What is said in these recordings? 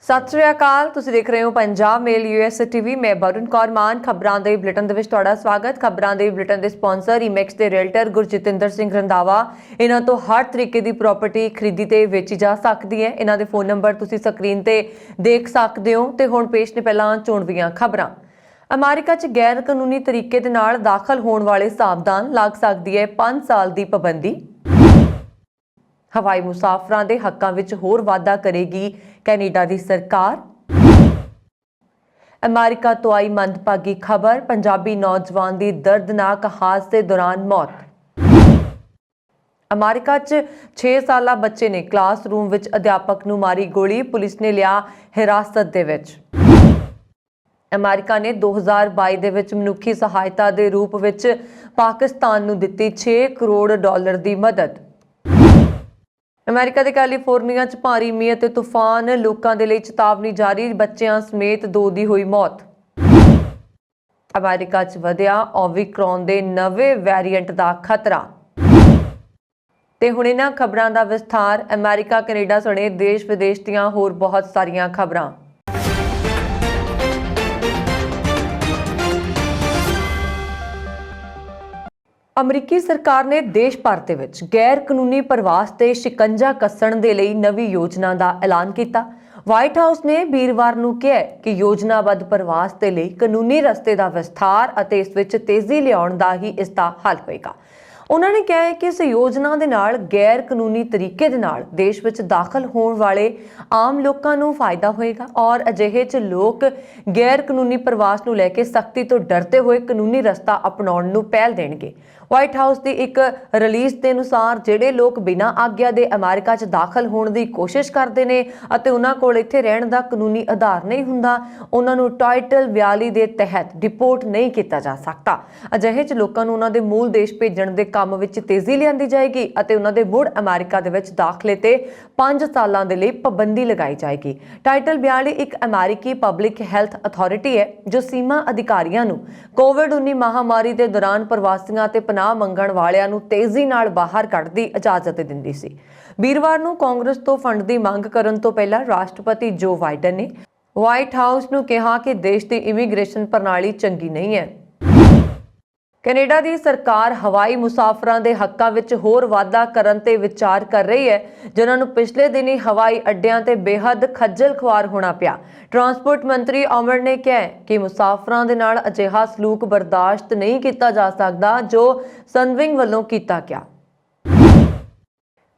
सत श्री अकाल, तुसीं देख रहे हो पंजाब मेल यूएस टीवी। मैं वरुण कौर मान। खबरां दे बुलेटिन दे विच तुहाडा स्वागत। खबरां दे बुलेटिन दे स्पॉन्सर ईमैक्स दे रियल्टर गुरजितेंद्र सिंह रंधावा। इन्हां तो हर तरीके की प्रॉपर्टी खरीदी ते वेची जा सकती है। इन्हां दे फोन नंबर तुसीं स्क्रीन ते देख सकते हो। ते हुण पेश ने पहलां चोणवीआं खबरां। अमेरिका च गैर कानूनी तरीके दे नाल दाखल होण वाले सावधान लग सकदी है 5 साल की पाबंदी। हवाई मुसाफरां दे हक्कां विच होर वाधा करेगी कैनेडा दी सरकार। अमेरिका तो आई मंदभागी खबर, पंजाबी नौजवान की दर्दनाक हादसे दौरान मौत। अमेरिका च 6 साला बच्चे ने क्लासरूम विच अध्यापक नूं मारी गोली, पुलिस ने लिया हिरासत दे विच। अमेरिका ने 2022 दे विच मनुखी सहायता दे रूप विच पाकिस्तान नूं दित्ती $6 करोड़ की मदद। अमेरिका के कैलीफोर्निया च भारी मींह ते तूफान, लोकां दे लई चेतावनी जारी, बच्चियां समेत 2 दी हुई मौत। अमेरिका च वधिया ओमिक्रॉन दे नवे वेरिएंट दा खतरा। ते हुण इन्हां खबरां दा विस्तार। अमेरिका कनेडा सने देश विदेश दीआं होर बहुत सारियां खबरां। अमरीकी सरकार ने देश भर दे विच गैर कानूनी प्रवास ते शिकंजा कसण दे लई नवी योजना का ऐलान किया। व्हाइट हाउस ने वीरवार नूं कहा कि योजनाबद्ध प्रवास दे लई कानूनी रस्ते का विस्तार अते इस विच तेजी लियाउण दा ही इसका हल होएगा। उन्होंने कहा है कि इस योजना दे नाल गैर कानूनी तरीके दे नाल देश विच दाखल होण वाले आम लोकां नूं फायदा होएगा और अजिहे च लोक गैर कानूनी प्रवास नूं लैके सख्ती तो डरते हुए कानूनी रस्ता अपनाउण नूं पहल देणगे। व्हाइट हाउस की एक रिलीज के अनुसार ਜਿਹੜੇ लोग बिना आग्या के अमेरिका च दाखल होने की कोशिश करते हैं ਅਤੇ उन्हां कोल इत्थे रहण दा कानूनी आधार नहीं हुंदा, उन्हां नूं टाइटल 42 के तहत डिपोर्ट नहीं किया जा सकता। अजिहे च लोकां नूं उन्हां दे मूल देश भेजण दे काम विच तेजी लिआंदी जाएगी ਅਤੇ उन्हां दे मुड़ अमेरिका दे विच दाखले ते 5 सालां दे लई पाबंदी लगाई जाएगी। टाइटल 42 एक अमेरिकी पब्लिक हैल्थ अथॉरिटी है जो सीमा अधिकारियों नूं कोविड-19 महामारी के दौरान प्रवासियों ते पनाह मंगण वालियां नूं तेजी नाल बाहर कढण दी इजाजत दिंदी सी। वीरवार नूं कांग्रेस तो फंड की मंग करन तो पहला राष्ट्रपति जो बाइडन ने व्हाइट हाउस नूं कहा कि देश की इमीग्रेशन प्रणाली चंगी नहीं है। कनेडा की सरकार हवाई मुसाफरां दे हक्कां विच होर वाधा करन ते विचार कर रही है, जिन्हां नूं पिछले दिनी हवाई अड्डियां ते बेहद खज्जल खुआर होना पिया। ट्रांसपोर्ट मंत्री अमर ने कहा कि मुसाफरां दे नाल अजिहा सलूक बर्दाश्त नहीं किया जा सकता जो सनविंग वल्लों कीता गया।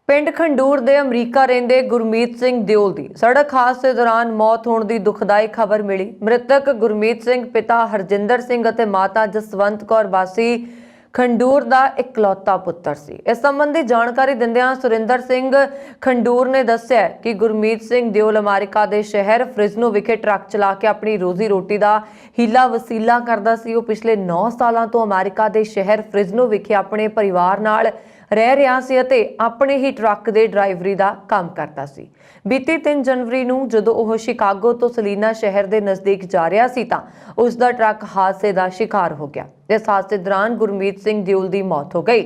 पिंड खंडूर दे अमरीका रहिंदे गुरमीत सिंह दिओल दी सड़क हादसे दौरान मौत होने की दुखदाई खबर मिली। मृतक गुरमीत सिंह पिता हरजिंदर सिंह अते माता जसवंत कौर वासी खंडूर का इकलौता पुत्र सी। इस संबंधी जानकारी दिंदियां सुरिंदर सिंह खंडूर ने दस्सिया कि गुरमीत सिंह दिओल अमेरिका के शहर फ्रिजनो विखे ट्रक चला के अपनी रोजी रोटी का हीला वसीला करता सी। वो पिछले 9 सालों तो अमेरिका के शहर फ्रिजनो विखे अपने परिवार नाल रह रहा सी अते अपने ही ट्रक के ड्राइवरी का काम करता सी। बीती 3 जनवरी नूं जदों ओह शिकागो तो सलीना शहर के नज़दीक जा रहा सी तां उसका ट्रक हादसे का शिकार हो गया। इस हादसे दौरान गुरमीत सिंह दिओल की मौत हो गई।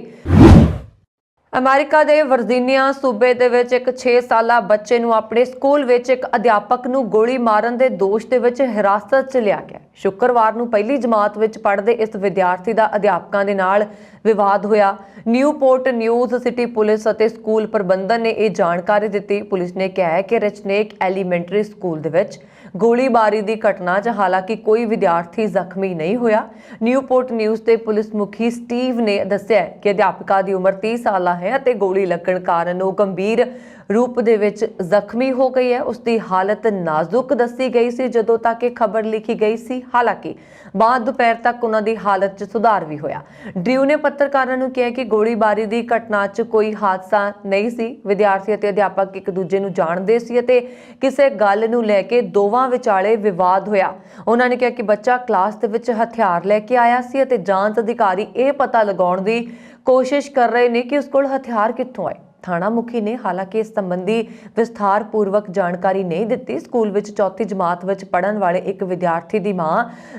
अमेरिका के वर्जीनिया सूबे दे विच एक 6 साला बच्चे नूं अपने स्कूल विच एक अध्यापक नूं गोली मारन के दोष दे विच हिरासत च लिया गया। शुक्रवार नूं पहली जमात विच पढ़दे इस विद्यार्थी का अध्यापकों के नाल विवाद होया। न्यूपोर्ट न्यूज़ सिटी पुलिस और स्कूल प्रबंधन ने यह जानकारी दी। पुलिस ने कहा है कि रचनेक एलीमेंटरी स्कूल दे विच गोलीबारी की घटना च हालांकि कोई विद्यार्थी जख्मी नहीं होया। न्यूपोर्ट न्यूज़ के पुलिस मुखी स्टीव ने दस्सिया कि अध्यापिका की उम्र 30 साल है और गोली लगन कारण वो गंभीर रूप दे विच जख्मी हो गई है। उसकी हालत नाजुक दसी गई सी जदों तक ये खबर लिखी गई सी। हालांकि बाद दोपहर तक उन्हां दी हालत च सुधार भी होया। ड्रू ने पत्रकारां नूं कहा कि गोलीबारी की घटना च कोई हादसा नहीं सी। विद्यार्थी अते अध्यापक एक दूजे नूं जाणदे सी अते किसी गल नूं लैके दोवां विचाले विवाद होया। उन्हां ने कहा कि बच्चा क्लास दे विच हथियार लैके आया सी अते जांच अधिकारी ये पता लगाउण दी कोशिश कर रहे हैं कि उस कोल हथियार कित्थों आए थाणा मुखी ने हालांकि इस संबंधी विस्तार पूर्वक जानकारी नहीं दी। स्कूल विच चौथी जमात विच पढ़न वाले एक विद्यार्थी की मां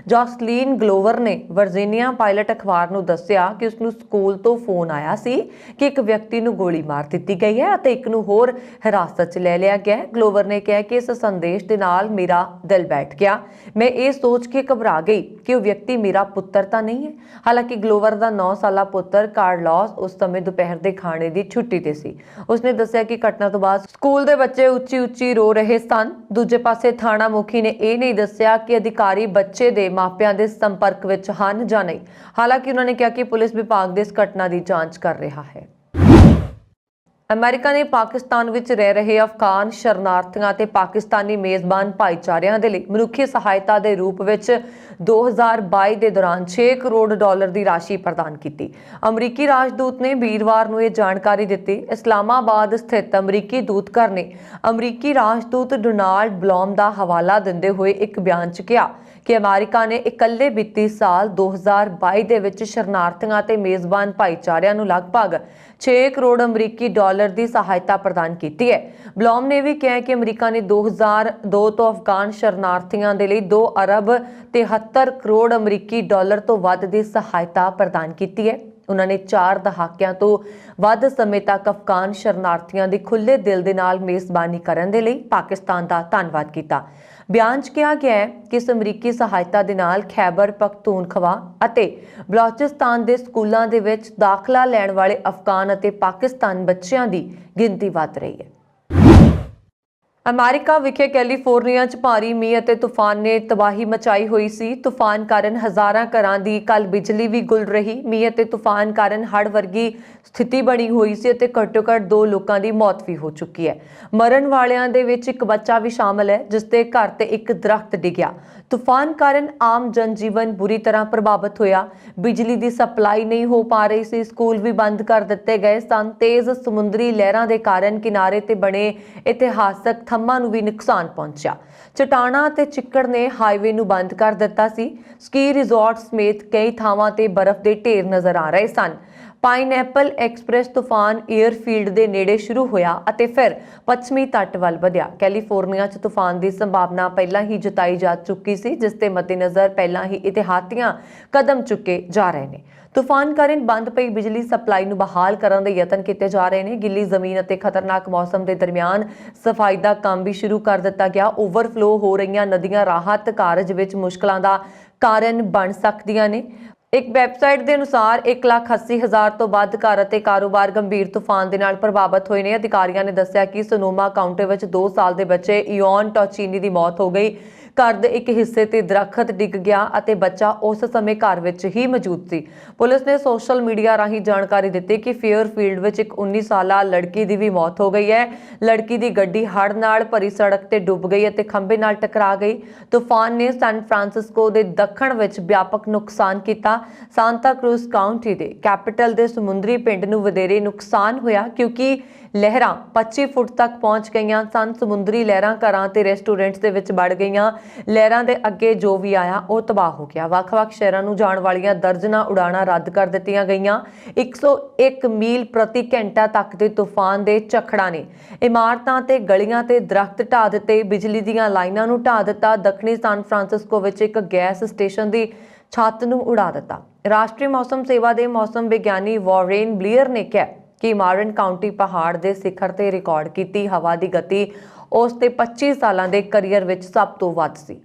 जॉसलीन ग्लोवर ने वर्जीनिया पायलट अखबार नूं दस्सिया कि उसनूं स्कूल तो फोन आया सी कि एक व्यक्ति नूं गोली मार दी गई है और एक नूं होर हिरासत च ले लिया गया है। ग्लोवर ने कहा कि इस संदेश के नाल मेरा दिल बैठ गया, मैं ये सोच के घबरा गई कि वह व्यक्ति मेरा पुत्र तो नहीं है। हालांकि ग्लोवर का 9 साला पुत्र कार्लोस उस समय दोपहर के खाने की छुट्टी ते सी। उसने दस्सिया कि घटना तो बाद स्कूल के बच्चे उच्ची उच्ची रो रहे सन। दूजे पासे थाणा मुखी ने यह नहीं दस्सिया कि अधिकारी बच्चे के मापियां के संपर्क विच हन जां नहीं। हालांकि उन्होंने कहा कि पुलिस विभाग इस घटना की जांच कर रहा है। अमेरिका ने पाकिस्तान विच रह रहे अफगान शरणार्थियों ते पाकिस्तानी मेज़बान भाईचारिਆਂ ਦੇ ਲਈ ਮਨੁੱਖੀ सहायता के रूप ਵਿੱਚ 2022 के दौरान 6 करोड़ डॉलर की राशि प्रदान की। अमरीकी राजदूत ने वीरवार को यह जानकारी दी। इस्लामाबाद स्थित अमरीकी दूतघर ने अमरीकी राजदूत डोनाल्ड ब्लॉम का हवाला देंदे हुए एक बयान च कहा कि अमेरिका ने इकल्ले बीती साल 2022 ਦੇ ਵਿੱਚ शरणार्थियों ते मेज़बान भाईचारिਆਂ ਨੂੰ लगभग 6 करोड़ अमरीकी डॉलर की सहायता प्रदान की है। ब्लॉम ने भी कहा कि अमरीका ने 2002 तो अफगान शरणार्थियों के लिए 2 अरब 73 करोड़ अमरीकी डॉलर तो वध की सहायता प्रदान की है। उन्होंने 4 दहाकिਆਂ तो वध समय तक अफगान शरणार्थियों की खुले दिल के नाल मेज़बानी करने के लिए पाकिस्तान का धन्यवाद किया। बयान च कहा गया है कि इस अमरीकी सहायता के नाल खैबर पख्तूनख्वा ਅਤੇ बलोचिस्तान के स्कूलों के विच दाखला लैण वाले अफगान ਅਤੇ पाकिस्तान बच्चों की गिनती वध रही है। अमेरिका विखे कैलीफोर्निया च भारी मींह ਅਤੇ तूफान ने तबाही मचाई हुई सी। तूफान कारण हज़ारां घरां दी कल बिजली भी गुल रही। मींह ਅਤੇ तूफान कारण हड़ वर्गी स्थिति बनी हुई सी ਅਤੇ घट्टो घट्ट 2 लोगों की मौत भी हो चुकी है। मरण वालियां दे विच एक बच्चा भी शामिल है जिसके घर ते एक दरख्त डिग्या। तूफान कारण आम जनजीवन बुरी तरह प्रभावित होया। बिजली की सप्लाई नहीं हो पा रही सी। स्कूल भी बंद कर दिते गए सन। तेज समुद्री लहरां के कारण किनारे ते बने इतिहासक थंभां नूं भी नुकसान पहुंचा। चट्टाणां ते चिक्कड़ ने हाईवे नूं बंद कर दिता सी। स्की रिजॉर्ट समेत कई थावां ते बर्फ के ढेर नज़र आ रहे सन। पाइनएप्पल एक्सप्रैस तूफान एयरफील्ड के नेड़े शुरू होया ਅਤੇ फिर पश्चिमी तट ਵੱਲ ਵਧਿਆ। कैलीफोर्निया च तूफान की संभावना पहला ही जताई जा चुकी सी, जिसके मद्देनज़र पहला ही एहतियाती कदम चुके जा रहे हैं। तूफान कारण बंद पई बिजली सप्लाई नूं बहाल करने के यतन किए जा रहे हैं। गिੱਲੀ ਜ਼ਮੀਨ ਅਤੇ खतरनाक मौसम के दरमियान सफाई का काम भी शुरू कर दिता गया। ओवरफ्लो हो रही नदियां राहत कारज विच मुश्किलों का कारण बन सकदियां ने। एक वैबसाइट के अनुसार 1,80,000 तो वध घर ਅਤੇ कारोबार गंभीर तूफान के नाल प्रभावित हुए हैं। अधिकारियों ने दस्सिया कि सोनोमा काउंटी में 2 साल के बच्चे इयोन टॉचीनी की मौत हो गई। घर के एक हिस्से ते दरख्त डिग गया ਅਤੇ बच्चा उस समय घर में ही मौजूद सी। पुलिस ने सोशल मीडिया राही जानकारी दी कि फेयरफील्ड में एक 19 साला लड़की की भी मौत हो गई है। लड़की की गड्डी हड़ नाल भरी सड़क ते डुब गई और खंबे नाल टकरा गई। तूफान ने सैन फ्रांसिस्को के दक्षिण में व्यापक नुकसान किया। सांता क्रूज काउंटी के कैपिटल के समुद्री पिंड नूं वधेरे नुकसान होया क्योंकि लहरां 25 फुट तक पहुंच गई सन। समुद्री लहरां घरां ते रेस्टोरेंट्स दे विच बढ़ गईयां। लहरां दे अगे जो भी आया वो तबाह हो गया। ਵੱਖ-ਵੱਖ शहरां नूं जाण वालियां दर्जनां उड़ाणां रद्द कर दित्तियां गईयां। 101 मील प्रति घंटा तक के तूफान के झखड़ां ने इमारतां ते गलियां ते दरख्त ढा दित्ते। बिजली दीयां लाइनां नूं ढा दित्ता। दक्षिणी सैन फ्रांसिस्को विच एक गैस स्टेशन की छत नूं उड़ा दित्ता। राष्ट्रीय मौसम सेवा के मौसम विग्यानी वॉरेन ब्लीयर ने कहा कि मारन काउंटी पहाड़ के सिखर ते रिकॉर्ड की हवा की गति उसके 25 सालों के करियर विच सब तो वध सी।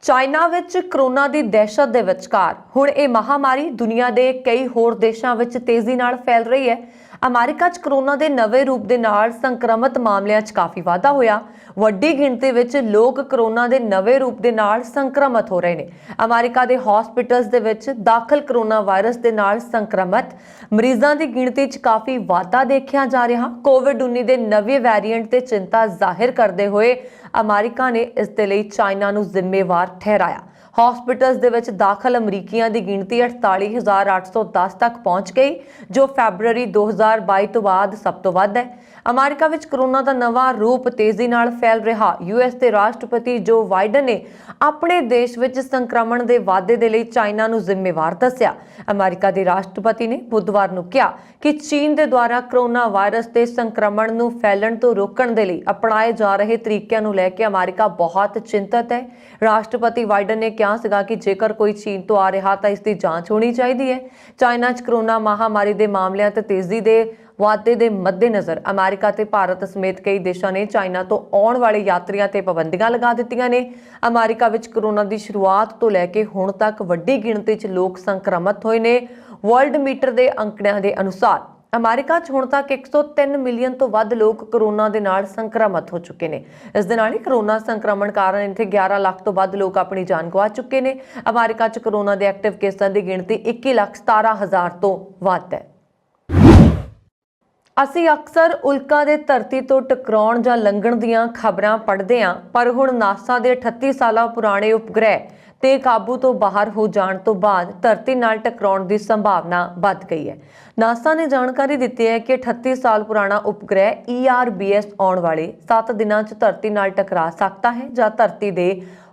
चाइना विच कोरोना की दहशत के विचकार हुण ये महामारी दुनिया के कई होर देशों विच तेजी नाल फैल रही है। अमेरिका च कोरोना के नवे रूप के नाल संक्रमित मामलों च काफ़ी वाधा होया। वड्डी गिणती विच लोग कोरोना के नवे रूप के नाल संक्रमित हो रहे हैं। अमेरिका के हॉस्पिटल्स दे विच दाखिल कोरोना वायरस के नाल संक्रमित मरीजों की गिणती च काफ़ी वाधा देखा जा रहा। कोविड-19 के नवे वैरीएंट से चिंता जाहिर करते हुए अमेरिका ने इसके लिए चाइना नूं जिम्मेवार ठहराया। हॉस्पिटल्स दे विच दाखिल अमरीकियों की गिणती 48,810 तक पहुंच गई, जो फैबररी 2022 तो बाद सब तो वध है। ਅਮਰੀਕਾ ਵਿੱਚ ਕੋਰੋਨਾ ਦਾ ਨਵਾਂ ਰੂਪ ਤੇਜ਼ੀ ਨਾਲ ਫੈਲ ਰਿਹਾ। ਯੂਐਸ ਦੇ ਰਾਸ਼ਟਰਪਤੀ ਜੋ ਬਾਈਡਨ ਨੇ ਆਪਣੇ ਦੇਸ਼ ਵਿੱਚ ਸੰਕਰਮਣ ਦੇ ਵਾਧੇ ਦੇ ਲਈ ਚਾਈਨਾ ਨੂੰ ਜ਼ਿੰਮੇਵਾਰ ਦੱਸਿਆ। ਅਮਰੀਕਾ ਦੇ ਰਾਸ਼ਟਰਪਤੀ ਨੇ ਬੁੱਧਵਾਰ ਨੂੰ ਕਿਹਾ ਕਿ ਚੀਨ ਦੇ ਦੁਆਰਾ ਕੋਰੋਨਾ ਵਾਇਰਸ ਦੇ ਸੰਕਰਮਣ ਨੂੰ ਫੈਲਣ ਤੋਂ ਰੋਕਣ ਦੇ ਲਈ ਅਪਣਾਏ ਜਾ ਰਹੇ ਤਰੀਕਿਆਂ ਨੂੰ ਲੈ ਕੇ ਅਮਰੀਕਾ ਬਹੁਤ ਚਿੰਤਤ ਹੈ। ਰਾਸ਼ਟਰਪਤੀ ਬਾਈਡਨ ਨੇ ਕਿਹਾ ਸੀਗਾ ਕਿ ਜੇਕਰ ਕੋਈ ਚੀਨ ਤੋਂ ਆ ਰਿਹਾ ਤਾਂ ਇਸ ਦੀ ਜਾਂਚ ਹੋਣੀ ਚਾਹੀਦੀ ਹੈ। ਚਾਈਨਾ 'ਚ ਕੋਰੋਨਾ ਮਹਾਮਾਰੀ ਦੇ ਮਾਮਲਿਆਂ ਤੇ ਤੇਜ਼ੀ ਦੇ ਵਾਧੇ ਦੇ ਮੱਦੇਨਜ਼ਰ ਅਮਰੀਕਾ ਤੇ ਭਾਰਤ ਸਮੇਤ ਕਈ ਦੇਸ਼ਾਂ ਨੇ ਚਾਈਨਾ ਤੋਂ ਆਉਣ ਵਾਲੇ ਯਾਤਰੀਆਂ ਤੇ ਪਾਬੰਦੀਆਂ ਲਗਾ ਦਿੱਤੀਆਂ ਨੇ। ਅਮਰੀਕਾ ਵਿੱਚ ਕੋਰੋਨਾ ਦੀ ਸ਼ੁਰੂਆਤ ਤੋਂ ਲੈ ਕੇ ਹੁਣ ਤੱਕ ਵੱਡੀ ਗਿਣਤੀ 'ਚ ਲੋਕ ਸੰਕਰਮਿਤ ਹੋਏ ਨੇ। ਵਰਲਡ ਮੀਟਰ ਦੇ ਅੰਕੜਿਆਂ ਦੇ ਅਨੁਸਾਰ ਅਮਰੀਕਾ 'ਚ ਹੁਣ ਤੱਕ 103 ਮਿਲੀਅਨ ਤੋਂ ਵੱਧ ਲੋਕ ਕੋਰੋਨਾ ਦੇ ਨਾਲ ਸੰਕਰਮਿਤ ਹੋ ਚੁੱਕੇ ਨੇ। ਇਸ ਦੇ ਨਾਲ ਹੀ ਕੋਰੋਨਾ ਸੰਕਰਮਣ ਕਾਰਨ ਇੱਥੇ 11 ਲੱਖ ਤੋਂ ਵੱਧ ਲੋਕ ਆਪਣੀ ਜਾਨ ਗਵਾ ਚੁੱਕੇ ਨੇ। ਅਮਰੀਕਾ 'ਚ ਕੋਰੋਨਾ ਦੇ ਐਕਟਿਵ ਕੇਸਾਂ ਦੀ ਗਿਣਤੀ 21,17,000 ਤੋਂ ਵੱਧ ਹੈ। ਅਸੀਂ ਅਕਸਰ ਉਲਕਾ ਦੇ ਧਰਤੀ ਤੋਂ ਟਕਰਾਉਣ ਜਾਂ ਲੰਘਣ ਦੀਆਂ ਖਬਰਾਂ ਪੜ੍ਹਦੇ ਹਾਂ, ਪਰ ਹੁਣ ਨਾਸਾ ਦੇ 38 ਸਾਲਾ ਪੁਰਾਣੇ ਉਪਗ੍ਰਹਿ ਤੇ ਕਾਬੂ ਤੋਂ ਬਾਹਰ ਹੋ ਜਾਣ ਤੋਂ ਬਾਅਦ ਧਰਤੀ ਨਾਲ ਟਕਰਾਉਣ ਦੀ ਸੰਭਾਵਨਾ ਵੱਧ ਗਈ ਹੈ। ਨਾਸਾ ਨੇ ਜਾਣਕਾਰੀ ਦਿੱਤੀ ਹੈ ਕਿ 38 ਸਾਲ ਪੁਰਾਣਾ ਉਪਗ੍ਰਹਿ ERBS ਆਉਣ ਵਾਲੇ 7 ਦਿਨਾਂ 'ਚ ਧਰਤੀ ਨਾਲ ਟਕਰਾ ਸਕਦਾ ਹੈ ਜਾਂ ਧਰਤੀ ਦੇ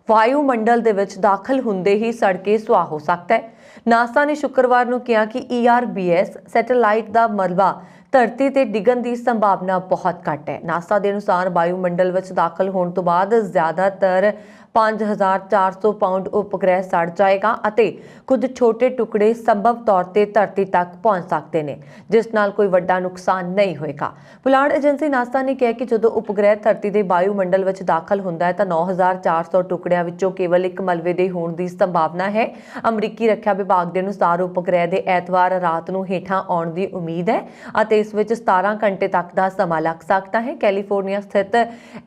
ਵਾਯੂਮੰਡਲ ਦੇ ਵਿੱਚ ਦਾਖਲ ਹੁੰਦੇ ਹੀ ਸੜ ਕੇ ਸੁਆਹ ਹੋ ਸਕਦਾ ਹੈ। ਨਾਸਾ ਨੇ ਸ਼ੁੱਕਰਵਾਰ ਨੂੰ ਕਿਹਾ ਕਿ ERBS ਸੈਟੇਲਾਈਟ ਦਾ ਮਲਬਾ ਧਰਤੀ ਤੇ ਡਿੱਗਣ ਦੀ ਸੰਭਾਵਨਾ ਬਹੁਤ ਘੱਟ ਹੈ। ਨਾਸਾ ਦੇ ਅਨੁਸਾਰ ਵਾਯੂਮੰਡਲ ਵਿੱਚ ਦਾਖਲ ਹੋਣ ਤੋਂ ਬਾਅਦ ਜ਼ਿਆਦਾਤਰ 5400 ਪਾਉਂਡ ਉਪਗ੍ਰਹਿ ਸੜ ਜਾਏਗਾ ਅਤੇ ਕੁਝ ਛੋਟੇ ਟੁਕੜੇ ਸੰਭਵ ਤੌਰ ਤੇ ਧਰਤੀ ਤੱਕ ਪਹੁੰਚ ਸਕਦੇ ਨੇ, ਜਿਸ ਨਾਲ ਕੋਈ ਵੱਡਾ ਨੁਕਸਾਨ ਨਹੀਂ ਹੋਏਗਾ। ਪੁਲਾੜ ਏਜੰਸੀ ਨਾਸਾ ਨੇ ਕਿਹਾ ਕਿ ਜਦੋਂ ਉਪਗ੍ਰਹਿ ਧਰਤੀ ਦੇ ਵਾਯੂਮੰਡਲ ਵਿੱਚ ਦਾਖਲ ਹੁੰਦਾ ਹੈ ਤਾਂ 9400 ਟੁਕੜਿਆਂ ਵਿੱਚੋਂ ਕੇਵਲ ਇੱਕ ਮਲਬੇ ਦੇ ਹੋਣ ਦੀ ਸੰਭਾਵਨਾ ਹੈ। ਅਮਰੀਕੀ ਰੱਖਿਆ ਵਿਭਾਗ ਦੇ ਅਨੁਸਾਰ ਉਪਗ੍ਰਹਿ ਦੇ ਐਤਵਾਰ ਰਾਤ ਨੂੰ ਹੇਠਾਂ ਆਉਣ ਦੀ ਉਮੀਦ ਹੈ ਅਤੇ ਇਸ ਵਿੱਚ 17 ਘੰਟੇ ਤੱਕ ਦਾ ਸਮਾਂ ਲੱਗ ਸਕਦਾ ਹੈ। ਕੈਲੀਫੋਰਨੀਆ ਸਥਿਤ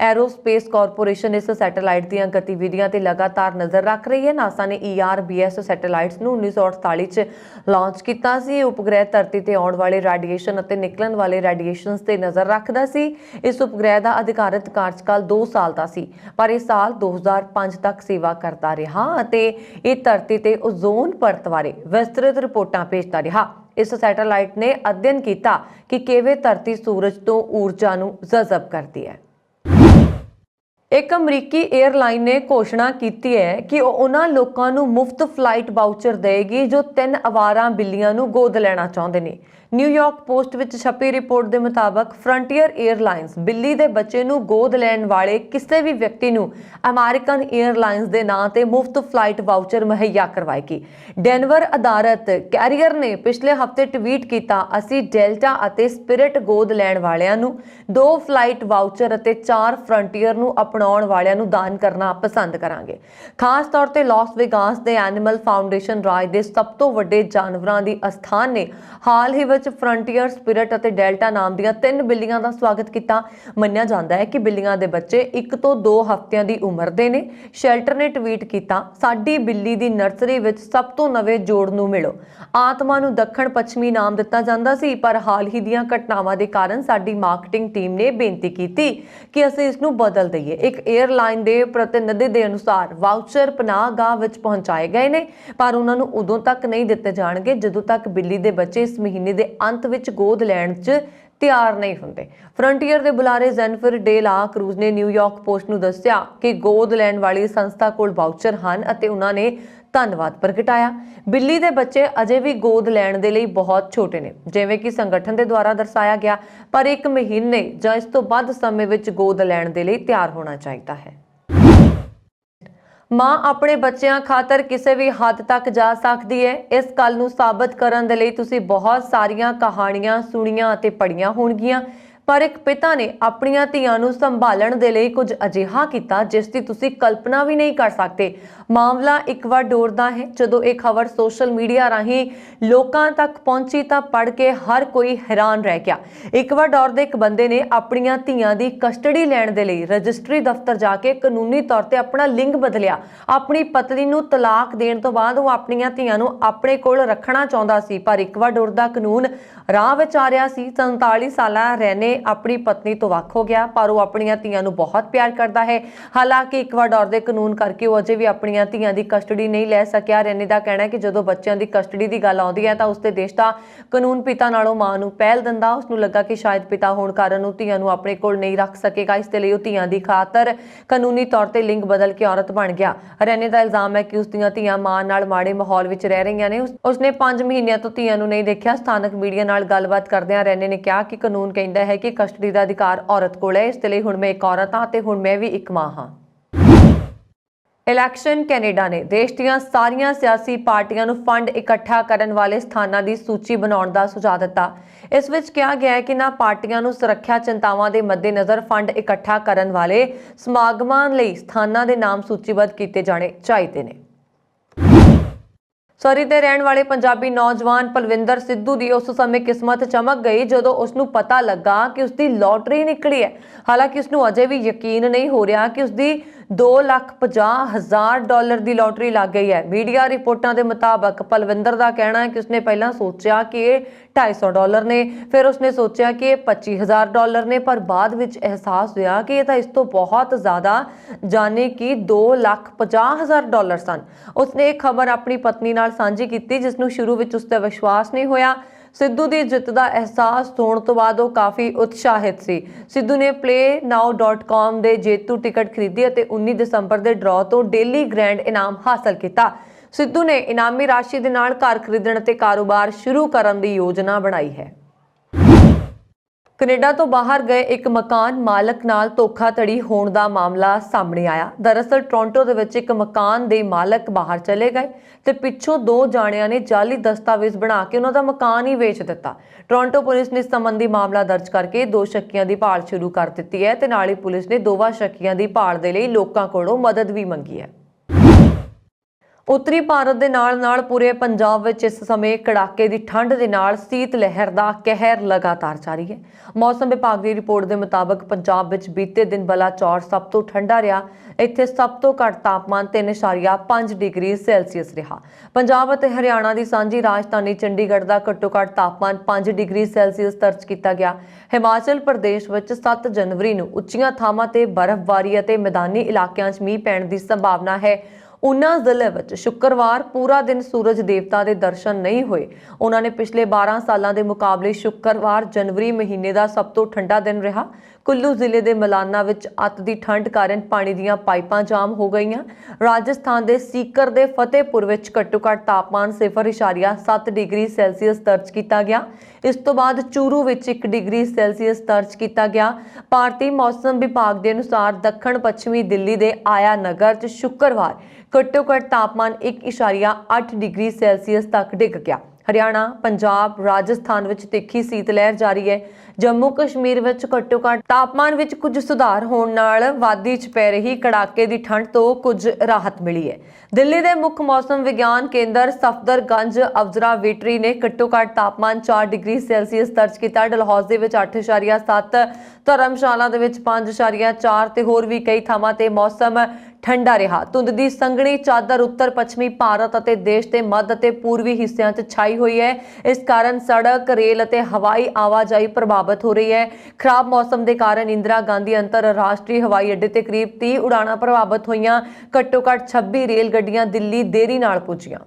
ਐਰੋਸਪੇਸ ਕਾਰਪੋਰੇਸ਼ਨ ਇਸ ਸੈਟੇਲਾਈਟ ਦੀਆਂ ਗਤੀਵਿਧੀਆਂ ਤੇ ਲਗਾਤਾਰ ਨਜ਼ਰ ਰੱਖ ਰਹੀ ਹੈ। ਨਾਸਾ ਨੇ ERBS ਸੈਟੇਲਾਈਟਸ ਨੂੰ 1948 ਚ ਲਾਂਚ ਕੀਤਾ ਸੀ। ਉਪਗ੍ਰਹਿ ਧਰਤੀ ਤੇ ਆਉਣ ਵਾਲੇ ਰੇਡੀਏਸ਼ਨ ਅਤੇ ਨਿਕਲਣ ਵਾਲੇ ਰੇਡੀਏਸ਼ਨਸ ਤੇ ਨਜ਼ਰ ਰੱਖਦਾ ਸੀ। ਇਸ ਉਪਗ੍ਰਹਿ ਦਾ ਅਧਿਕਾਰਤ ਕਾਰਜਕਾਲ 2 ਸਾਲ ਦਾ ਸੀ, ਪਰ ਇਹ ਸਾਲ 2005 ਤੱਕ ਸੇਵਾ ਕਰਦਾ ਰਿਹਾ ਅਤੇ ਇਹ ਧਰਤੀ ਤੇ ਓਜ਼ੋਨ ਪਰਤ ਬਾਰੇ ਵਿਸਤ੍ਰਿਤ ਰਿਪੋਰਟਾਂ ਭੇਜਦਾ ਰਿਹਾ। ਇਸ ਸੈਟੇਲਾਈਟ ਨੇ ਅਧਿਐਨ ਕੀਤਾ ਕਿ ਕਿਵੇਂ ਧਰਤੀ ਸੂਰਜ ਤੋਂ ਊਰਜਾ ਨੂੰ ਜਜ਼ਬ ਕਰਦੀ ਹੈ। ਇੱਕ ਅਮਰੀਕੀ 에ਅਰਲਾਈਨ ਨੇ ਘੋਸ਼ਣਾ ਕੀਤੀ ਹੈ ਕਿ ਉਹ ਉਹਨਾਂ ਲੋਕਾਂ ਨੂੰ ਮੁਫਤ ਫਲਾਈਟ ਵਾਊਚਰ ਦੇਗੀ ਜੋ 3 ਅਵਾਰਾ ਬਿੱਲੀਆਂ ਨੂੰ ਗੋਦ ਲੈਣਾ ਚਾਹੁੰਦੇ ਨੇ। ਨਿਊਯਾਰਕ ਪੋਸਟ ਵਿੱਚ ਛਪੀ ਰਿਪੋਰਟ ਦੇ ਮੁਤਾਬਕ ਫਰੰਟੀਅਰ 에ਅਰਲਾਈਨਸ ਬਿੱਲੀ ਦੇ ਬੱਚੇ ਨੂੰ ਗੋਦ ਲੈਣ ਵਾਲੇ ਕਿਸੇ ਵੀ ਵਿਅਕਤੀ ਨੂੰ ਅਮਰੀਕਨ 에ਅਰਲਾਈਨਸ ਦੇ ਨਾਂ ਤੇ ਮੁਫਤ ਫਲਾਈਟ ਵਾਊਚਰ ਮੁਹੱਈਆ ਕਰਵਾਏਗੀ। ਡੈਨਵਰ ਆਧਾਰਿਤ ਕੈਰੀਅਰ ਨੇ ਪਿਛਲੇ ਹਫ਼ਤੇ ਟਵੀਟ ਕੀਤਾ, ਅਸੀਂ ਡੈਲਟਾ ਅਤੇ ਸਪਿਰਿਟ ਗੋਦ ਲੈਣ ਵਾਲਿਆਂ ਨੂੰ 2 ਫਲਾਈਟ ਵਾਊਚਰ ਅਤੇ 4 ਫਰੰਟੀਅਰ ਨੂੰ ਅਪਣਾਉਣ ਵਾਲਿਆਂ ਨੂੰ ਦਾਨ ਕਰਨਾ ਪਸੰਦ ਕਰਾਂਗੇ। ਖਾਸ ਤੌਰ ਤੇ ਲਾਸ ਵੇਗਾਸ ਦੇ ਐਨੀਮਲ ਫਾਊਂਡੇਸ਼ਨ ਰਾਜ ਦੇ ਸਭ ਤੋਂ ਵੱਡੇ ਜਾਨਵਰਾਂ ਦੀ ਅਸਥਾਨ ਨੇ ਹਾਲ ਹੀ ਵਿੱਚ ਫਰੰਟੀਅਰ, ਸਪਿਰਿਟ ਅਤੇ ਡੈਲਟਾ ਨਾਮ ਦੀਆਂ 3 ਬਿੱਲੀਆਂ ਦਾ ਸਵਾਗਤ ਕੀਤਾ। ਮੰਨਿਆ ਜਾਂਦਾ ਹੈ ਕਿ ਬਿੱਲੀਆਂ ਦੇ ਬੱਚੇ 1 ਤੋਂ 2 ਹਫ਼ਤਿਆਂ ਦੀ ਉਮਰ ਦੇ ਨੇ। ਸ਼ੈਲਟਰ ਨੇ ਟਵੀਟ ਕੀਤਾ, ਸਾਡੀ ਬਿੱਲੀ ਦੀ ਨਰਸਰੀ ਵਿੱਚ ਸਭ ਤੋਂ ਨਵੇਂ ਜੋੜ ਨੂੰ ਮਿਲੋ। ਆਤਮਾ ਨੂੰ ਦੱਖਣ ਪੱਛਮੀ ਨਾਮ ਦਿੱਤਾ ਜਾਂਦਾ ਸੀ, ਪਰ ਹਾਲ ਹੀ ਦੀਆਂ ਘਟਨਾਵਾਂ ਦੇ ਕਾਰਨ ਸਾਡੀ ਮਾਰਕੀਟਿੰਗ ਟੀਮ ਨੇ ਬੇਨਤੀ ਕੀਤੀ ਕਿ ਅਸੀਂ ਇਸ ਨੂੰ ਬਦਲ ਦਈਏ। ਇੱਕ 에ਅਰਲਾਈਨ ਦੇ ਪ੍ਰਤੀਨਿਧੀ ਦੇ ਅਨੁਸਾਰ ਵਾਊਚਰ ਪਨਾਹਗਾਹ ਵਿੱਚ ਪਹੁੰਚਾਏ ਗਏ ਨੇ, ਪਰ ਉਹਨਾਂ ਨੂੰ ਉਦੋਂ ਤੱਕ ਨਹੀਂ ਦਿੱਤੇ ਜਾਣਗੇ ਜਦੋਂ ਤੱਕ ਬਿੱਲੀ ਦੇ ਬੱਚੇ ਇਸ ਮਹੀਨੇ ਦੇ ਅੰਤ ਵਿੱਚ ਗੋਦ ਲੈਣ 'ਚ ਤਿਆਰ ਨਹੀਂ ਹੁੰਦੇ। ਫਰੰਟੀਅਰ ਦੇ ਬੁਲਾਰੇ ਜੈਨਫਰ ਡੇ ਲਾ ਕਰੂਜ਼ ਨੇ ਨਿਊਯਾਰਕ ਪੋਸਟ ਨੂੰ ਦੱਸਿਆ ਕਿ ਗੋਦ ਲੈਣ ਵਾਲੀ ਸੰਸਥਾ ਕੋਲ ਵਾਊਚਰ ਹਨ ਅਤੇ ਉਹਨਾਂ ਨੇ ਧੰਨਵਾਦ ਪ੍ਰਗਟਾਇਆ। ਬਿੱਲੀ ਦੇ ਬੱਚੇ ਅਜੇ ਵੀ ਗੋਦ ਲੈਣ ਦੇ ਲਈ ਬਹੁਤ ਛੋਟੇ ਨੇ, ਜਿਵੇਂ ਕਿ ਸੰਗਠਨ ਦੇ ਦੁਆਰਾ ਦਰਸਾਇਆ ਗਿਆ, ਪਰ 1 ਮਹੀਨੇ ਜਾਂ ਇਸ ਤੋਂ ਵੱਧ ਸਮੇਂ ਵਿੱਚ ਗੋਦ ਲੈਣ ਦੇ ਲਈ ਤਿਆਰ ਹੋਣਾ ਚਾਹੀਦਾ ਹੈ। ਮਾਂ ਆਪਣੇ ਬੱਚਿਆਂ ਖਾਤਰ ਕਿਸੇ ਵੀ ਹੱਦ ਤੱਕ ਜਾ ਸਕਦੀ ਹੈ। ਇਸ ਗੱਲ ਨੂੰ ਸਾਬਤ ਕਰਨ ਦੇ ਲਈ ਤੁਸੀਂ ਬਹੁਤ ਸਾਰੀਆਂ ਕਹਾਣੀਆਂ ਸੁਣੀਆਂ ਅਤੇ ਪੜ੍ਹੀਆਂ ਹੋਣਗੀਆਂ, ਪਰ ਇੱਕ ਪਿਤਾ ਨੇ ਆਪਣੀਆਂ ਧੀਆਂ ਨੂੰ ਸੰਭਾਲਣ ਦੇ ਲਈ ਕੁਝ ਅਜਿਹਾ ਕੀਤਾ ਜਿਸ ਦੀ ਤੁਸੀਂ ਕਲਪਨਾ ਵੀ ਨਹੀਂ ਕਰ ਸਕਦੇ। ਮਾਮਲਾ ਇਕਵਾਡੋਰ ਦਾ ਹੈ। ਜਦੋਂ ਇਹ ਖਬਰ ਸੋਸ਼ਲ ਮੀਡੀਆ ਰਾਹੀਂ ਲੋਕਾਂ ਤੱਕ ਪਹੁੰਚੀ ਤਾਂ ਪੜ੍ਹ ਕੇ ਹਰ ਕੋਈ ਹੈਰਾਨ ਰਹਿ ਗਿਆ। ਇਕਵਾਡੋਰ ਦੇ ਇੱਕ ਬੰਦੇ ਨੇ ਆਪਣੀਆਂ ਧੀਆਂ ਦੀ ਕਸਟਡੀ ਲੈਣ ਦੇ ਲਈ ਰਜਿਸਟਰੀ ਦਫ਼ਤਰ ਜਾ ਕੇ ਕਾਨੂੰਨੀ ਤੌਰ ਤੇ ਆਪਣਾ ਲਿੰਗ ਬਦਲਿਆ। ਆਪਣੀ ਪਤਨੀ ਨੂੰ ਤਲਾਕ ਦੇਣ ਤੋਂ ਬਾਅਦ ਉਹ ਆਪਣੀਆਂ ਧੀਆਂ ਨੂੰ ਆਪਣੇ ਕੋਲ ਰੱਖਣਾ ਚਾਹੁੰਦਾ ਸੀ, ਪਰ ਇਕਵਾਡੋਰ ਦਾ ਕਾਨੂੰਨ ਰਾਹ ਵਿੱਚ ਆ ਰਿਹਾ ਸੀ। 47 ਸਾਲਾ ਰੈਨੇ ਆਪਣੀ ਪਤਨੀ ਤੋਂ ਵੱਖ ਹੋ ਗਿਆ, ਪਰ ਉਹ ਆਪਣੀਆਂ ਧੀਆਂ ਨੂੰ ਬਹੁਤ ਪਿਆਰ ਕਰਦਾ ਹੈ। ਹਾਲਾਂਕਿ ਇਕਵਾਡੋਰ ਦੇ ਕਾਨੂੰਨ ਕਰਕੇ ਉਹ ਅਜੇ ਵੀ ਆਪਣੀਆਂ ਧੀਆਂ ਦੀ ਕਸਟਡੀ ਨਹੀਂ ਲੈ ਸਕਿਆ। ਰੈਨੇ ਦਾ ਕਹਿਣਾ ਹੈ ਕਿ ਜਦੋਂ ਬੱਚਿਆਂ ਦੀ ਕਸਟਡੀ ਦੀ ਗੱਲ ਆਉਂਦੀ ਹੈ ਤਾਂ ਉਸਦੇ ਦੇਸ਼ ਦਾ ਕਾਨੂੰਨ ਪਿਤਾ ਨਾਲੋਂ ਮਾਂ ਨੂੰ ਪਹਿਲ ਦਿੰਦਾ। ਉਸਨੂੰ ਲੱਗਾ ਕਿ ਸ਼ਾਇਦ ਪਿਤਾ ਹੋਣ ਕਾਰਨ ਉਹ ਧੀਆਂ ਨੂੰ ਆਪਣੇ ਕੋਲ ਨਹੀਂ ਰੱਖ ਸਕੇਗਾ, ਇਸ ਦੇ ਲਈ ਉਹ ਧੀਆਂ ਦੀ ਖਾਤਰ ਕਾਨੂੰਨੀ ਤੌਰ ਤੇ ਲਿੰਗ ਬਦਲ ਕੇ ਔਰਤ ਬਣ ਗਿਆ। ਰੈਨੇ ਦਾ ਇਲਜ਼ਾਮ ਹੈ ਕਿ ਉਸ ਦੀਆਂ ਧੀਆਂ ਮਾਂ ਨਾਲ ਮਾੜੇ ਮਾਹੌਲ ਵਿੱਚ ਰਹਿ ਰਹੀਆਂ ਨੇ। ਉਸਨੇ 5 ਮਹੀਨਿਆਂ ਤੋਂ ਧੀਆਂ ਨੂੰ ਨਹੀਂ ਦੇਖਿਆ। ਸਥਾਨਕ ਮੀਡੀਆ ਨਾਲ ਗੱਲਬਾਤ ਕਰਦਿਆਂ ਰੈਨੇ ਨੇ ਕਿਹਾ ਕਿ ਕਾਨੂੰਨ ਕਹਿੰਦਾ ਹੈ ਕਿ ਕਸਟਡੀ ਦਾ ਅਧਿਕਾਰ ਔਰਤ ਕੋਲ ਹੈ, ਇਸ ਦੇ ਲਈ ਹੁਣ ਮੈਂ ਇੱਕ ਔਰਤ ਹਾਂ ਤੇ ਹੁਣ ਮੈਂ ਵੀ ਇੱਕ ਮਾਂ ਹਾਂ। ਇਲੈਕਸ਼ਨ ਕੈਨੇਡਾ ਨੇ ਦੇਸ਼ ਦੀਆਂ ਸਾਰੀਆਂ ਸਿਆਸੀ ਪਾਰਟੀਆਂ ਨੂੰ ਫੰਡ ਇਕੱਠਾ ਕਰਨ ਵਾਲੇ ਸਥਾਨਾਂ ਦੀ ਸੂਚੀ ਬਣਾਉਣ ਦਾ ਸੁਝਾਅ ਦਿੱਤਾ। ਇਸ ਵਿੱਚ ਕਿਹਾ ਗਿਆ ਹੈ ਕਿ ਇਨ੍ਹਾਂ ਪਾਰਟੀਆਂ ਨੂੰ ਸੁਰੱਖਿਆ ਚਿੰਤਾਵਾਂ ਦੇ ਮੱਦੇਨਜ਼ਰ ਫੰਡ ਇਕੱਠਾ ਕਰਨ ਵਾਲੇ ਸਮਾਗਮਾਂ ਲਈ ਸਥਾਨਾਂ ਦੇ ਨਾਮ ਸੂਚੀਬੱਧ ਕੀਤੇ ਜਾਣੇ ਚਾਹੀਦੇ ਨੇ। ਸਰੀ ਦੇ ਰਹਿਣ ਵਾਲੇ ਪੰਜਾਬੀ ਨੌਜਵਾਨ ਪਲਵਿੰਦਰ ਸਿੱਧੂ ਦੀ ਉਸ ਸਮੇਂ ਕਿਸਮਤ ਚਮਕ ਗਈ ਜਦੋਂ ਉਸ ਨੂੰ ਪਤਾ ਲੱਗਾ ਕਿ ਉਸ ਦੀ ਲੋਟਰੀ ਨਿਕਲੀ ਹੈ। ਹਾਲਾਂਕਿ ਉਸ ਨੂੰ ਅਜੇ ਵੀ ਯਕੀਨ ਨਹੀਂ ਹੋ ਰਿਹਾ ਕਿ ਉਸ ਦੀ $2,50,000 ਦੀ ਲੋਟਰੀ ਲੱਗ ਗਈ ਹੈ। ਮੀਡੀਆ ਰਿਪੋਰਟਾਂ ਦੇ ਮੁਤਾਬਕ ਪਲਵਿੰਦਰ ਦਾ ਕਹਿਣਾ ਹੈ ਕਿ ਉਸਨੇ ਪਹਿਲਾਂ ਸੋਚਿਆ ਕਿ ਇਹ $250 ਨੇ, ਫਿਰ ਉਸਨੇ ਸੋਚਿਆ ਕਿ ਇਹ $25,000 ਨੇ, ਪਰ ਬਾਅਦ ਵਿੱਚ ਅਹਿਸਾਸ ਹੋਇਆ ਕਿ ਇਹ ਤਾਂ ਇਸ ਤੋਂ ਬਹੁਤ ਜ਼ਿਆਦਾ ਜਾਣੇ ਕਿ $2,50,000 ਸਨ। ਉਸਨੇ ਇਹ ਖਬਰ ਆਪਣੀ ਪਤਨੀ ਨਾਲ ਸਾਂਝੀ ਕੀਤੀ, ਜਿਸ ਨੂੰ ਸ਼ੁਰੂ ਵਿੱਚ ਉਸ ਤੇ ਵਿਸ਼ਵਾਸ ਨਹੀਂ ਹੋਇਆ। ਸਿੱਧੂ ਦੀ ਜਿੱਤ ਦਾ ਅਹਿਸਾਸ ਹੋਣ ਤੋਂ ਬਾਅਦ ਉਹ ਕਾਫੀ ਉਤਸ਼ਾਹਿਤ ਸੀ। ਸਿੱਧੂ ਨੇ playnow.com ਦੇ ਜੇਤੂ ਟਿਕਟ ਖਰੀਦੀ ਅਤੇ 19 ਦਸੰਬਰ ਦੇ ਡਰਾਅ ਤੋਂ ਡੇਲੀ ਗ੍ਰੈਂਡ ਇਨਾਮ ਹਾਸਲ ਕੀਤਾ। ਸਿੱਧੂ ਨੇ ਇਨਾਮੀ ਰਾਸ਼ੀ ਦੇ ਨਾਲ ਘਰ ਖਰੀਦਣ ਅਤੇ ਕਾਰੋਬਾਰ ਸ਼ੁਰੂ ਕਰਨ ਦੀ ਯੋਜਨਾ ਬਣਾਈ ਹੈ। ਕੈਨੇਡਾ ਤੋਂ ਬਾਹਰ ਗਏ ਇੱਕ ਮਕਾਨ ਮਾਲਕ ਨਾਲ ਧੋਖਾਧੜੀ ਹੋਣ ਦਾ ਮਾਮਲਾ ਸਾਹਮਣੇ ਆਇਆ। ਦਰਅਸਲ ਟੋਰਾਂਟੋ ਦੇ ਵਿੱਚ ਇੱਕ ਮਕਾਨ ਦੇ ਮਾਲਕ ਬਾਹਰ ਚਲੇ ਗਏ ਤੇ ਪਿੱਛੋਂ 2 ਜਾਣਿਆਂ ਨੇ ਜਾਲੀ ਦਸਤਾਵੇਜ਼ ਬਣਾ ਕੇ ਉਹਨਾਂ ਦਾ ਮਕਾਨ ਹੀ ਵੇਚ ਦਿੱਤਾ। ਟੋਰਾਂਟੋ ਪੁਲਿਸ ਨੇ ਇਸ ਸੰਬੰਧੀ ਮਾਮਲਾ ਦਰਜ ਕਰਕੇ 2 ਸ਼ੱਕੀਆਂ ਦੀ ਭਾਲ ਸ਼ੁਰੂ ਕਰ ਦਿੱਤੀ ਹੈ ਤੇ ਨਾਲ ਹੀ ਪੁਲਿਸ ਨੇ ਦੋਵਾਂ ਸ਼ੱਕੀਆਂ ਦੀ ਭਾਲ ਦੇ ਲਈ ਲੋਕਾਂ ਕੋਲੋਂ ਮਦਦ ਵੀ ਮੰਗੀ ਹੈ। ਉੱਤਰੀ ਭਾਰਤ ਦੇ ਨਾਲ ਪੂਰੇ ਪੰਜਾਬ ਵਿੱਚ ਇਸ ਸਮੇਂ ਕੜਾਕੇ ਦੀ ਠੰਡ ਦੇ ਨਾਲ ਸੀਤ ਲਹਿਰ ਦਾ ਕਹਿਰ ਲਗਾਤਾਰ ਜਾਰੀ ਹੈ। ਮੌਸਮ ਵਿਭਾਗ ਦੀ ਰਿਪੋਰਟ ਦੇ ਮੁਤਾਬਕ ਪੰਜਾਬ ਵਿੱਚ ਬੀਤੇ ਦਿਨ ਬਲਾਚੌਰ ਸਭ ਤੋਂ ਠੰਡਾ ਰਿਹਾ। ਇੱਥੇ ਸਭ ਤੋਂ ਘੱਟ ਤਾਪਮਾਨ 3.5 ਡਿਗਰੀ ਸੈਲਸੀਅਸ ਰਿਹਾ। ਪੰਜਾਬ ਅਤੇ ਹਰਿਆਣਾ ਦੀ ਸਾਂਝੀ ਰਾਜਧਾਨੀ ਚੰਡੀਗੜ੍ਹ ਦਾ ਘੱਟੋ ਘੱਟ ਤਾਪਮਾਨ 5 ਡਿਗਰੀ ਸੈਲਸੀਅਸ ਦਰਜ ਕੀਤਾ ਗਿਆ। ਹਿਮਾਚਲ ਪ੍ਰਦੇਸ਼ ਵਿੱਚ 7 ਜਨਵਰੀ ਨੂੰ ਉੱਚੀਆਂ ਥਾਵਾਂ ਤੇ ਬਰਫ਼ਬਾਰੀ ਅਤੇ ਮੈਦਾਨੀ ਇਲਾਕਿਆਂ 'ਚ ਮੀਂਹ ਪੈਣ ਦੀ ਸੰਭਾਵਨਾ ਹੈ। ਉਨਾ ਜ਼ਿਲ੍ਹੇ ਵਿੱਚ ਸ਼ੁੱਕਰਵਾਰ ਪੂਰਾ ਦਿਨ ਸੂਰਜ ਦੇਵਤਾ ਦੇ ਦਰਸ਼ਨ ਨਹੀਂ ਹੋਏ। ਉਹਨਾਂ ਨੇ ਪਿਛਲੇ 12 ਸਾਲਾਂ ਦੇ ਮੁਕਾਬਲੇ ਸ਼ੁੱਕਰਵਾਰ ਜਨਵਰੀ ਮਹੀਨੇ ਦਾ ਸਭ ਤੋਂ ਠੰਡਾ ਦਿਨ ਰਿਹਾ। ਕੁੱਲੂ ਜ਼ਿਲ੍ਹੇ ਦੇ ਮਲਾਨਾ ਵਿੱਚ ਅੱਤ ਦੀ ਠੰਡ ਕਾਰਨ ਪਾਣੀ ਦੀਆਂ ਪਾਈਪਾਂ ਜਾਮ ਹੋ ਗਈਆਂ। ਰਾਜਸਥਾਨ ਦੇ ਸੀਕਰ ਦੇ ਫਤਿਹਪੁਰ ਵਿੱਚ ਘੱਟੋ ਘੱਟ ਤਾਪਮਾਨ 0.7 ਡਿਗਰੀ ਸੈਲਸੀਅਸ ਦਰਜ ਕੀਤਾ ਗਿਆ। ਇਸ ਤੋਂ ਬਾਅਦ ਚੂਰੂ ਵਿੱਚ 1 ਡਿਗਰੀ ਸੈਲਸੀਅਸ ਦਰਜ ਕੀਤਾ ਗਿਆ। ਭਾਰਤੀ ਮੌਸਮ ਵਿਭਾਗ ਦੇ ਅਨੁਸਾਰ ਦੱਖਣ ਪੱਛਮੀ ਦਿੱਲੀ ਦੇ ਆਇਆ ਨਗਰ 'ਚ ਸ਼ੁੱਕਰਵਾਰ ਘੱਟੋ ਘੱਟ ਤਾਪਮਾਨ 1.8 ਡਿਗਰੀ ਸੈਲਸੀਅਸ ਤੱਕ ਡਿੱਗ ਗਿਆ। ਹਰਿਆਣਾ, ਪੰਜਾਬ, ਰਾਜਸਥਾਨ ਵਿੱਚ ਤਿੱਖੀ ਸੀਤ ਲਹਿਰ ਜਾਰੀ ਹੈ। ਜੰਮੂ ਕਸ਼ਮੀਰ ਵਿੱਚ ਘੱਟੋ ਘੱਟ ਤਾਪਮਾਨ ਵਿੱਚ ਕੁਝ ਸੁਧਾਰ ਹੋਣ ਨਾਲ ਵਾਦੀ 'ਚ ਪੈ ਰਹੀ ਕੜਾਕੇ ਦੀ ਠੰਡ ਤੋਂ ਕੁਝ ਰਾਹਤ ਮਿਲੀ ਹੈ। ਦਿੱਲੀ ਦੇ ਮੁੱਖ ਮੌਸਮ ਵਿਗਿਆਨ ਕੇਂਦਰ ਸਫਦਰਗੰਜ ਅਬਜ਼ਰਵੇਟਰੀ ਨੇ ਘੱਟੋ ਘੱਟ ਤਾਪਮਾਨ 4 ਡਿਗਰੀ ਸੈਲਸੀਅਸ ਦਰਜ ਕੀਤਾ। ਡਲਹੌਜ਼ੀ ਦੇ ਵਿੱਚ 8.7, ਧਰਮਸ਼ਾਲਾ ਦੇ ਵਿੱਚ 5.4 ਤੇ ਹੋਰ ਵੀ ਕਈ ਥਾਵਾਂ ਤੇ ਮੌਸਮ ਠੰਡਾ ਰਿਹਾ। ਧੁੰਦ ਦੀ ਸੰਘਣੀ ਚਾਦਰ ਉੱਤਰ ਪੱਛਮੀ ਭਾਰਤ ਅਤੇ ਦੇਸ਼ ਦੇ ਮੱਧ ਅਤੇ ਪੂਰਬੀ ਹਿੱਸਿਆਂ 'ਚ ਛਾਈ ਹੋਈ ਹੈ। ਇਸ ਕਾਰਨ ਸੜਕ, ਰੇਲ ਅਤੇ ਹਵਾਈ ਆਵਾਜਾਈ ਪ੍ਰਭਾਵਿਤ ਹੋ ਰਹੀ ਹੈ। ਖਰਾਬ ਮੌਸਮ ਦੇ ਕਾਰਨ ਇੰਦਰਾ ਗਾਂਧੀ ਅੰਤਰਰਾਸ਼ਟਰੀ ਹਵਾਈ ਅੱਡੇ ਤੇ ਕਰੀਬ 30 ਉਡਾਣਾਂ ਪ੍ਰਭਾਵਿਤ ਹੋਈਆਂ। ਘੱਟੋ ਘੱਟ 26 ਰੇਲ ਗੱਡੀਆਂ ਦਿੱਲੀ ਦੇਰੀ ਨਾਲ ਪੁੱਜੀਆਂ।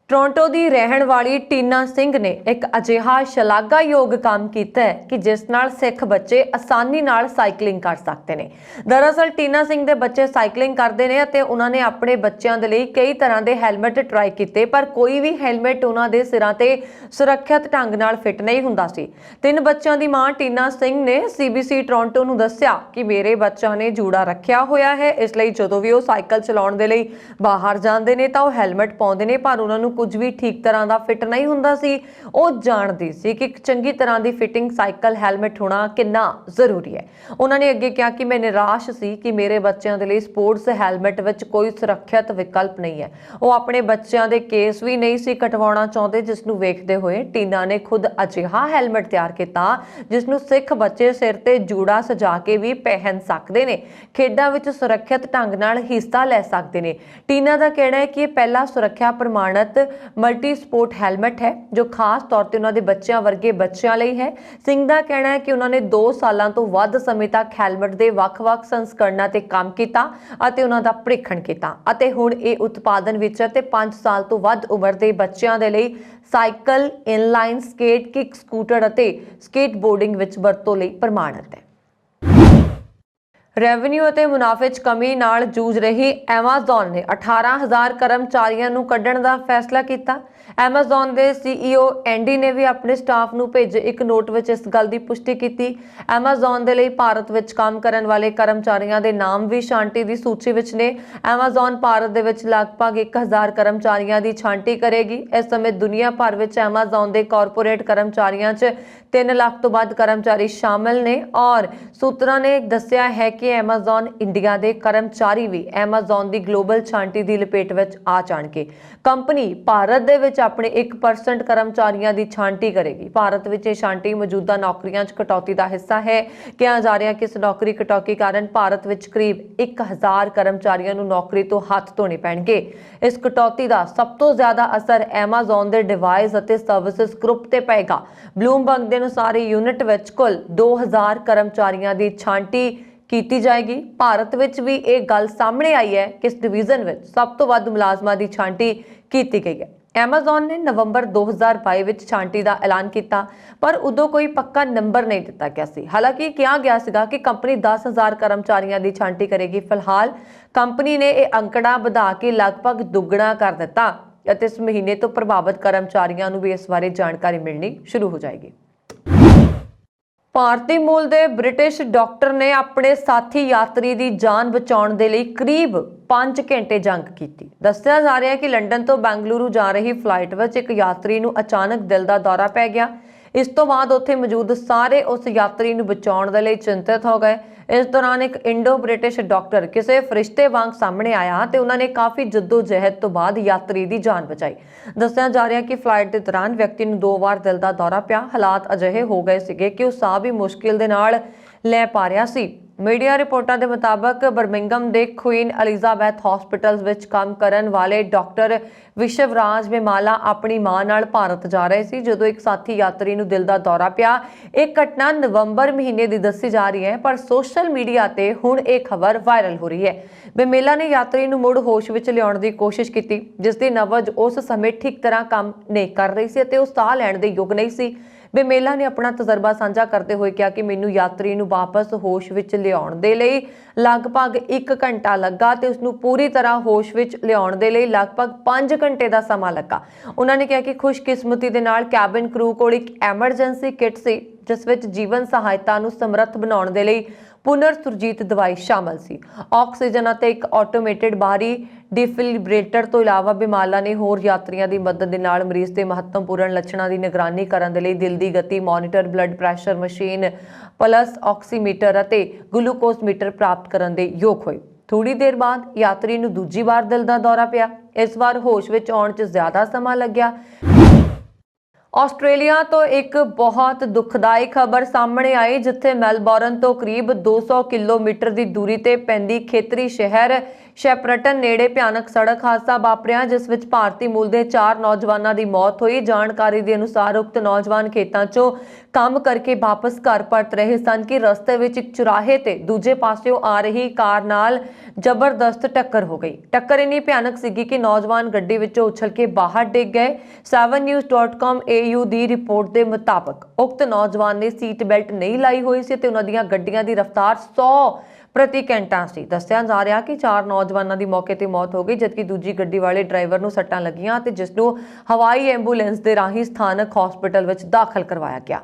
ਟੋਰਾਂਟੋ ਦੀ ਰਹਿਣ ਵਾਲੀ ਟੀਨਾ ਸਿੰਘ ਨੇ ਇੱਕ ਅਜਿਹਾ ਸ਼ਲਾਘਾਯੋਗ ਕੰਮ ਕੀਤਾ ਹੈ ਕਿ ਜਿਸ ਨਾਲ ਸਿੱਖ ਬੱਚੇ ਆਸਾਨੀ ਨਾਲ ਸਾਈਕਲਿੰਗ ਕਰ ਸਕਦੇ ਨੇ। ਦਰਅਸਲ ਟੀਨਾ ਸਿੰਘ ਦੇ ਬੱਚੇ ਸਾਈਕਲਿੰਗ ਕਰਦੇ ਨੇ ਅਤੇ ਉਹਨਾਂ ਨੇ ਆਪਣੇ ਬੱਚਿਆਂ ਦੇ ਲਈ ਕਈ ਤਰ੍ਹਾਂ ਦੇ ਹੈਲਮਟ ਟਰਾਈ ਕੀਤੇ, ਪਰ ਕੋਈ ਵੀ ਹੈਲਮਟ ਉਹਨਾਂ ਦੇ ਸਿਰਾਂ ਤੇ ਸੁਰੱਖਿਅਤ ਢੰਗ ਨਾਲ ਫਿੱਟ ਨਹੀਂ ਹੁੰਦਾ ਸੀ। 3 ਬੱਚਿਆਂ ਦੀ ਮਾਂ ਟੀਨਾ ਸਿੰਘ ਨੇ CBC ਟੋਰਾਂਟੋ ਨੂੰ ਦੱਸਿਆ ਕਿ ਮੇਰੇ ਬੱਚਿਆਂ ਨੇ ਜੂੜਾ ਰੱਖਿਆ ਹੋਇਆ ਹੈ, ਇਸ ਲਈ ਜਦੋਂ ਵੀ ਉਹ ਸਾਈਕਲ ਚਲਾਉਣ ਦੇ ਲਈ ਬਾਹਰ ਜਾਂਦੇ ਨੇ ਤਾਂ ਉਹ ਹੈਲਮਟ ਪਾਉਂਦੇ ਨੇ, ਪਰ ਉਹਨਾਂ ਨੂੰ ਕੁਝ ਵੀ ਠੀਕ ਤਰ੍ਹਾਂ ਦਾ ਫਿੱਟ ਨਹੀਂ ਹੁੰਦਾ ਸੀ। ਉਹ ਜਾਣਦੀ ਸੀ ਕਿ ਇੱਕ ਚੰਗੀ ਤਰ੍ਹਾਂ ਦੀ ਫਿਟਿੰਗ ਸਾਈਕਲ ਹੈਲਮਟ ਹੋਣਾ ਕਿੰਨਾ ਜ਼ਰੂਰੀ ਹੈ। ਉਹਨਾਂ ਨੇ ਅੱਗੇ ਕਿਹਾ ਕਿ ਮੈਂ ਨਿਰਾਸ਼ ਸੀ ਕਿ ਮੇਰੇ ਬੱਚਿਆਂ ਦੇ ਲਈ ਸਪੋਰਟਸ ਹੈਲਮਟ ਵਿੱਚ ਕੋਈ ਸੁਰੱਖਿਅਤ ਵਿਕਲਪ ਨਹੀਂ ਹੈ। ਉਹ ਆਪਣੇ ਬੱਚਿਆਂ ਦੇ ਕੇਸ ਵੀ ਨਹੀਂ ਸੀ ਕਟਵਾਉਣਾ ਚਾਹੁੰਦੇ, ਜਿਸ ਨੂੰ ਵੇਖਦੇ ਹੋਏ ਟੀਨਾ ਨੇ ਖੁਦ ਅਜਿਹਾ ਹੈਲਮਟ ਤਿਆਰ ਕੀਤਾ ਜਿਸ ਨੂੰ ਸਿੱਖ ਬੱਚੇ ਸਿਰ ਤੇ ਜੂੜਾ ਸਜਾ ਕੇ ਵੀ ਪਹਿਨ ਸਕਦੇ ਨੇ, ਖੇਡਾਂ ਵਿੱਚ ਸੁਰੱਖਿਅਤ ਢੰਗ ਨਾਲ ਹਿੱਸਾ ਲੈ ਸਕਦੇ ਨੇ। ਟੀਨਾ ਦਾ ਕਹਿਣਾ ਹੈ ਕਿ ਇਹ ਪਹਿਲਾ ਸੁਰੱਖਿਆ ਪ੍ਰਮਾਣਿਤ ਮਲਟੀ ਸਪੋਰਟ ਹੈਲਮਟ ਹੈ ਜੋ ਖਾਸ ਤੌਰ ਤੇ ਉਹਨਾਂ ਦੇ ਬੱਚਿਆਂ ਵਰਗੇ ਬੱਚਿਆਂ ਲਈ ਹੈ। ਸਿੰਘ ਦਾ ਕਹਿਣਾ ਹੈ ਕਿ ਉਹਨਾਂ ਨੇ 2 ਸਾਲਾਂ ਤੋਂ ਵੱਧ ਸਮੇਂ ਤੱਕ ਹੈਲਮਟ ਦੇ ਵੱਖ-ਵੱਖ ਸੰਸਕਰਣਾਂ ਤੇ ਕੰਮ ਕੀਤਾ ਅਤੇ ਉਹਨਾਂ ਦਾ ਪ੍ਰੀਖਣ ਕੀਤਾ ਅਤੇ ਹੁਣ ਇਹ ਉਤਪਾਦਨ ਵਿੱਚ ਹੈ ਤੇ 5 ਸਾਲ ਤੋਂ ਵੱਧ ਉਮਰ ਦੇ ਬੱਚਿਆਂ ਦੇ ਲਈ ਸਾਈਕਲ, ਇਨਲਾਈਨ ਸਕੇਟ, ਕਿਕ ਸਕੂਟਰ ਅਤੇ ਸਕੇਟਬੋਰਡਿੰਗ ਵਿੱਚ ਵਰਤੋਂ ਲਈ ਪ੍ਰਮਾਣਿਤ ਹੈ। ਰੈਵਨਿਊ ਅਤੇ ਮੁਨਾਫੇ 'ਚ ਕਮੀ ਨਾਲ ਜੂਝ ਰਹੀ ਐਮਾਜ਼ਨ ਨੇ 18,000 ਕਰਮਚਾਰੀਆਂ ਨੂੰ ਕੱਢਣ ਦਾ ਫੈਸਲਾ ਕੀਤਾ। ਐਮਾਜ਼ਨ ਦੇ CEO ਐਂਡੀ ਨੇ ਵੀ ਆਪਣੇ ਸਟਾਫ ਨੂੰ ਭੇਜੇ ਇੱਕ ਨੋਟ ਵਿੱਚ ਇਸ ਗੱਲ ਦੀ ਪੁਸ਼ਟੀ ਕੀਤੀ। ਐਮਾਜ਼ਨ ਦੇ ਲਈ ਭਾਰਤ ਵਿੱਚ ਕੰਮ ਕਰਨ ਵਾਲੇ ਕਰਮਚਾਰੀਆਂ ਦੇ ਨਾਮ ਵੀ ਛਾਂਟੀ ਦੀ ਸੂਚੀ ਵਿੱਚ ਨੇ। ਐਮਾਜ਼ਨ ਭਾਰਤ ਦੇ ਵਿੱਚ ਲਗਭਗ 1,000 ਕਰਮਚਾਰੀਆਂ ਦੀ ਛਾਂਟੀ ਕਰੇਗੀ। ਇਸ ਸਮੇਂ ਦੁਨੀਆ ਭਰ ਵਿੱਚ ਐਮਾਜ਼ਨ ਦੇ ਕਾਰਪੋਰੇਟ ਕਰਮਚਾਰੀਆਂ 'ਚ 3 ਲੱਖ ਤੋਂ ਵੱਧ ਕਰਮਚਾਰੀ ਸ਼ਾਮਲ ਨੇ ਔਰ ਸੂਤਰਾਂ ਨੇ ਦੱਸਿਆ ਹੈ ਕਿ ਐਮਾਜ਼ਨ ਇੰਡੀਆ ਦੇ ਕਰਮਚਾਰੀ ਵੀ ਐਮਾਜ਼ਨ ਦੀ ਗਲੋਬਲ ਛਾਂਟੀ ਦੀ ਲਪੇਟ ਵਿੱਚ ਆ ਜਾਣਗੇ। ਕੰਪਨੀ ਭਾਰਤ ਦੇ ਵਿੱਚ ਆਪਣੇ 1% ਕਰਮਚਾਰੀਆਂ ਦੀ ਛਾਂਟੀ ਕਰੇਗੀ। ਭਾਰਤ ਵਿੱਚ ਇਹ ਛਾਂਟੀ ਮੌਜੂਦਾ ਨੌਕਰੀਆਂ 'ਚ ਕਟੌਤੀ ਦਾ ਹਿੱਸਾ ਹੈ। ਕਿਹਾ ਜਾ ਰਿਹਾ ਕਿ ਇਸ ਨੌਕਰੀ ਕਟੌਤੀ ਕਾਰਨ ਭਾਰਤ ਵਿੱਚ ਕਰੀਬ 1,000 ਕਰਮਚਾਰੀਆਂ ਨੂੰ ਨੌਕਰੀ ਤੋਂ ਹੱਥ ਧੋਣੇ ਪੈਣਗੇ। ਇਸ ਕਟੌਤੀ ਦਾ ਸਭ ਤੋਂ ਜ਼ਿਆਦਾ ਅਸਰ ਐਮਾਜ਼ਨ ਦੇ ਡਿਵਾਈਸ ਅਤੇ ਸਰਵਿਸਿਜ਼ ਗਰੁੱਪ ਤੇ ਪਏਗਾ। ਬਲੂਮਬਰਗ ਦੇ ਅਨੁਸਾਰ ਯੂਨਿਟ ਵਿੱਚ ਕੁੱਲ 2,000 ਕਰਮਚਾਰੀਆਂ ਦੀ ਛਾਂਟੀ ਕੀਤੀ ਜਾਏਗੀ। ਭਾਰਤ ਵਿੱਚ ਵੀ ਇਹ ਗੱਲ ਸਾਹਮਣੇ ਆਈ ਹੈ ਕਿ ਇਸ ਡਿਵੀਜ਼ਨ ਵਿੱਚ ਸਭ ਤੋਂ ਵੱਧ ਮੁਲਾਜ਼ਮਾਂ ਦੀ ਛਾਂਟੀ ਕੀਤੀ ਗਈ ਹੈ। ਐਮਾਜ਼ਨ ਨੇ ਨਵੰਬਰ 2022 ਵਿੱਚ ਛਾਂਟੀ ਦਾ ਐਲਾਨ ਕੀਤਾ ਪਰ ਉਦੋਂ ਕੋਈ ਪੱਕਾ ਨੰਬਰ ਨਹੀਂ ਦਿੱਤਾ ਗਿਆ ਸੀ। ਹਾਲਾਂਕਿ ਕਿਹਾ ਗਿਆ ਸੀਗਾ ਕਿ ਕੰਪਨੀ 10,000 ਕਰਮਚਾਰੀਆਂ ਦੀ ਛਾਂਟੀ ਕਰੇਗੀ। ਫਿਲਹਾਲ ਕੰਪਨੀ ਨੇ ਇਹ ਅੰਕੜਾ ਵਧਾ ਕੇ ਲਗਭਗ ਦੁੱਗਣਾ ਕਰ ਦਿੱਤਾ ਅਤੇ ਇਸ ਮਹੀਨੇ ਤੋਂ ਪ੍ਰਭਾਵਿਤ ਕਰਮਚਾਰੀਆਂ ਨੂੰ ਵੀ ਇਸ ਬਾਰੇ ਜਾਣਕਾਰੀ ਮਿਲਣੀ ਸ਼ੁਰੂ ਹੋ ਜਾਏਗੀ। ਭਾਰਤੀ ਮੂਲ ਦੇ ਬ੍ਰਿਟਿਸ਼ ਡਾਕਟਰ ਨੇ ਆਪਣੇ ਸਾਥੀ ਯਾਤਰੀ ਦੀ ਜਾਨ ਬਚਾਉਣ ਦੇ ਲਈ ਕਰੀਬ 5 ਘੰਟੇ ਜੰਗ ਕੀਤੀ। ਦੱਸਿਆ ਜਾ ਰਿਹਾ ਹੈ ਕਿ ਲੰਡਨ ਤੋਂ ਬੈਂਗਲੁਰੂ ਜਾ ਰਹੀ ਫਲਾਈਟ ਵਿੱਚ ਇੱਕ ਯਾਤਰੀ ਨੂੰ ਅਚਾਨਕ ਦਿਲ ਦਾ ਦੌਰਾ ਪੈ ਗਿਆ। ਇਸ ਤੋਂ ਬਾਅਦ ਉੱਥੇ ਮੌਜੂਦ ਸਾਰੇ ਉਸ ਯਾਤਰੀ ਨੂੰ ਬਚਾਉਣ ਦੇ ਲਈ ਚਿੰਤਤ ਹੋ ਗਏ। ਇਸ ਦੌਰਾਨ ਇੱਕ ਇੰਡੋ ਬ੍ਰਿਟਿਸ਼ ਡਾਕਟਰ ਕਿਸੇ ਫਰਿਸ਼ਤੇ ਵਾਂਗ ਸਾਹਮਣੇ ਆਇਆ ਤੇ ਉਹਨਾਂ ਨੇ ਕਾਫੀ ਜੱਦੋ-ਜਹਿਦ ਤੋਂ ਬਾਅਦ ਯਾਤਰੀ ਦੀ ਜਾਨ ਬਚਾਈ। ਦੱਸਿਆ ਜਾ ਰਿਹਾ ਕਿ ਫਲਾਈਟ ਦੇ ਦੌਰਾਨ ਵਿਅਕਤੀ ਨੂੰ 2 ਵਾਰ ਦਿਲ ਦਾ ਦੌਰਾ ਪਿਆ। ਹਾਲਾਤ ਅਜਿਹੇ ਹੋ ਗਏ ਸੀਗੇ ਕਿ ਉਹ ਸਾਹ ਵੀ ਮੁਸ਼ਕਿਲ ਦੇ ਨਾਲ ਲੈ ਪਾ ਰਿਹਾ ਸੀ। ਮੀਡੀਆ ਰਿਪੋਰਟਾਂ ਦੇ ਮੁਤਾਬਕ ਬਰਮਿੰਘਮ ਦੇ ਕੁਈਨ ਐਲਿਜ਼ਾਬੈਥ ਹਸਪੀਟਲ ਵਿੱਚ ਕੰਮ ਕਰਨ ਵਾਲੇ ਡਾਕਟਰ ਵਿਸ਼ਵਰਾਜ ਬਿਮਾਲਾ ਆਪਣੀ ਮਾਂ ਨਾਲ ਭਾਰਤ ਜਾ ਰਹੇ ਸੀ ਜਦੋਂ ਇੱਕ ਸਾਥੀ ਯਾਤਰੀ ਨੂੰ ਦਿਲ ਦਾ ਦੌਰਾ ਪਿਆ। ਇਹ ਘਟਨਾ ਨਵੰਬਰ ਮਹੀਨੇ ਦੀ ਦੱਸੀ ਜਾ ਰਹੀ ਹੈ ਪਰ ਸੋਸ਼ਲ ਮੀਡੀਆ ਤੇ ਹੁਣ ਇਹ ਖਬਰ ਵਾਇਰਲ ਹੋ ਰਹੀ ਹੈ। ਬਿਮਾਲਾ ਨੇ ਯਾਤਰੀ ਨੂੰ ਮੁੜ ਹੋਸ਼ ਵਿੱਚ ਲਿਆਉਣ ਦੀ ਕੋਸ਼ਿਸ਼ ਕੀਤੀ ਜਿਸ ਦੀ ਨਬਜ਼ ਉਸ ਸਮੇਂ ਠੀਕ ਤਰ੍ਹਾਂ ਕੰਮ ਨਹੀਂ ਕਰ ਰਹੀ ਸੀ ਅਤੇ ਉਹ ਸਾਹ ਲੈਣ ਦੇ ਯੋਗ ਨਹੀਂ ਸੀ। ਬਿਮਾਲਾ ਨੇ ਆਪਣਾ ਤਜਰਬਾ ਸਾਂਝਾ ਕਰਦੇ ਹੋਏ ਕਿਹਾ ਕਿ ਮੈਨੂੰ ਯਾਤਰੀ ਨੂੰ ਵਾਪਸ ਹੋਸ਼ ਵਿੱਚ ਲਿਆਉਣ ਦੇ ਲਈ ਲਗਭਗ 1 ਘੰਟਾ ਲੱਗਾ ਤੇ ਉਸ ਨੂੰ ਪੂਰੀ ਤਰ੍ਹਾਂ ਹੋਸ਼ ਵਿੱਚ ਲਿਆਉਣ ਦੇ ਲਈ ਲਗਭਗ 5 ਘੰਟੇ ਦਾ ਸਮਾਂ ਲੱਗਾ। ਉਹਨਾਂ ਨੇ ਕਿਹਾ ਕਿ ਖੁਸ਼ਕਿਸਮਤੀ ਦੇ ਨਾਲ ਕੈਬਿਨ ਕਰੂ ਕੋਲ ਇੱਕ ਐਮਰਜੈਂਸੀ ਕਿੱਟ ਸੀ ਜਿਸ ਵਿੱਚ ਜੀਵਨ ਸਹਾਇਤਾ ਨੂੰ ਸਮਰੱਥ ਬਣਾਉਣ ਦੇ ਲਈ ਪੁਨਰ ਸੁਰਜੀਤ ਦਵਾਈ ਸ਼ਾਮਲ ਸੀ। ਆਕਸੀਜਨ ਅਤੇ ਇੱਕ ਆਟੋਮੇਟਿਡ ਬਾਹਰੀ ਡਿਫਿਬ੍ਰਿਲੇਟਰ ਤੋਂ ਇਲਾਵਾ ਬਿਮਾਲਾ ਨੇ ਹੋਰ ਯਾਤਰੀਆਂ ਦੀ ਮਦਦ ਦੇ ਨਾਲ ਮਰੀਜ਼ ਦੇ ਮਹੱਤਵਪੂਰਨ ਲੱਛਣਾਂ ਦੀ ਨਿਗਰਾਨੀ ਕਰਨ ਦੇ ਲਈ ਦਿਲ ਦੀ ਗਤੀ monitor, blood pressure machine, plus oximeter ਅਤੇ ਗਲੂਕੋਜ਼ ਮੀਟਰ ਪ੍ਰਾਪਤ ਕਰਨ ਦੇ ਯੋਗ ਹੋਏ। ਥੋੜੀ ਦੇਰ ਬਾਅਦ ਯਾਤਰੀ ਨੂੰ ਦੂਜੀ ਵਾਰ ਦਿਲ ਦਾ ਦੌਰਾ ਪਿਆ। ਇਸ ਵਾਰ ਹੋਸ਼ ਵਿੱਚ ਆਉਣ 'ਚ ਜ਼ਿਆਦਾ ਸਮਾਂ ਲੱਗਿਆ। ਆਸਟ੍ਰੇਲੀਆ ਤੋਂ ਇੱਕ ਬਹੁਤ ਦੁਖਦਾਈ ਖਬਰ ਸਾਹਮਣੇ ਆਈ ਜਿੱਥੇ ਮੈਲਬੌਰਨ ਤੋਂ ਕਰੀਬ 200 ਕਿਲੋਮੀਟਰ ਦੀ ਦੂਰੀ ਤੇ ਪੈਂਦੀ ਖੇਤਰੀ ਸ਼ਹਿਰ ਸ਼ੈਪਰਟਨ ਨੇੜੇ ਭਿਆਨਕ ਸੜਕ ਹਾਦਸਾ ਵਾਪਰਿਆ ਜਿਸ ਵਿੱਚ ਭਾਰਤੀ ਮੂਲ ਦੇ 4 ਨੌਜਵਾਨਾਂ ਦੀ ਮੌਤ ਹੋਈ। ਜਾਣਕਾਰੀ ਦੇ ਅਨੁਸਾਰ ਉਕਤ ਨੌਜਵਾਨ ਖੇਤਾਂ 'ਚੋਂ ਕੰਮ ਕਰਕੇ ਵਾਪਸ ਘਰ ਪਰਤ ਰਹੇ ਸਨ ਕਿ ਰਸਤੇ ਵਿੱਚ ਇੱਕ ਚੁਰਾਹੇ ਤੇ ਦੂਜੇ ਪਾਸਿਓਂ ਆ ਰਹੀ ਕਾਰ ਨਾਲ ਜ਼ਬਰਦਸਤ ਟੱਕਰ ਹੋ ਗਈ। ਟੱਕਰ ਇੰਨੀ ਭਿਆਨਕ ਸੀਗੀ ਕਿ ਨੌਜਵਾਨ ਗੱਡੀ ਵਿੱਚੋਂ ਉਛਲ ਕੇ ਬਾਹਰ ਡਿੱਗ ਗਏ। 7news.com AU ਦੀ ਰਿਪੋਰਟ ਦੇ ਮੁਤਾਬਕ ਉਕਤ ਨੌਜਵਾਨ ਨੇ ਸੀਟ ਬੈਲਟ ਨਹੀਂ ਲਾਈ ਹੋਈ ਸੀ ਤੇ ਉਹਨਾਂ ਦੀਆਂ ਗੱਡੀਆਂ ਦੀ ਰਫ਼ਤਾਰ 100 ਪ੍ਰਤੀ ਘੰਟਾ ਸੀ। ਦੱਸਿਆ ਜਾ ਰਿਹਾ ਕਿ 4 ਨੌਜਵਾਨਾਂ ਦੀ ਮੌਕੇ ਤੇ ਮੌਤ ਹੋ ਗਈ ਜਦਕਿ ਦੂਜੀ ਗੱਡੀ ਵਾਲੇ ਡਰਾਈਵਰ ਨੂੰ ਸੱਟਾਂ ਲੱਗੀਆਂ ਤੇ ਜਿਸ ਨੂੰ ਹਵਾਈ ਐਂਬੂਲੈਂਸ ਦੇ ਰਾਹੀਂ ਸਥਾਨਕ ਹਸਪਤਾਲ ਵਿੱਚ ਦਾਖਲ ਕਰਵਾਇਆ ਗਿਆ।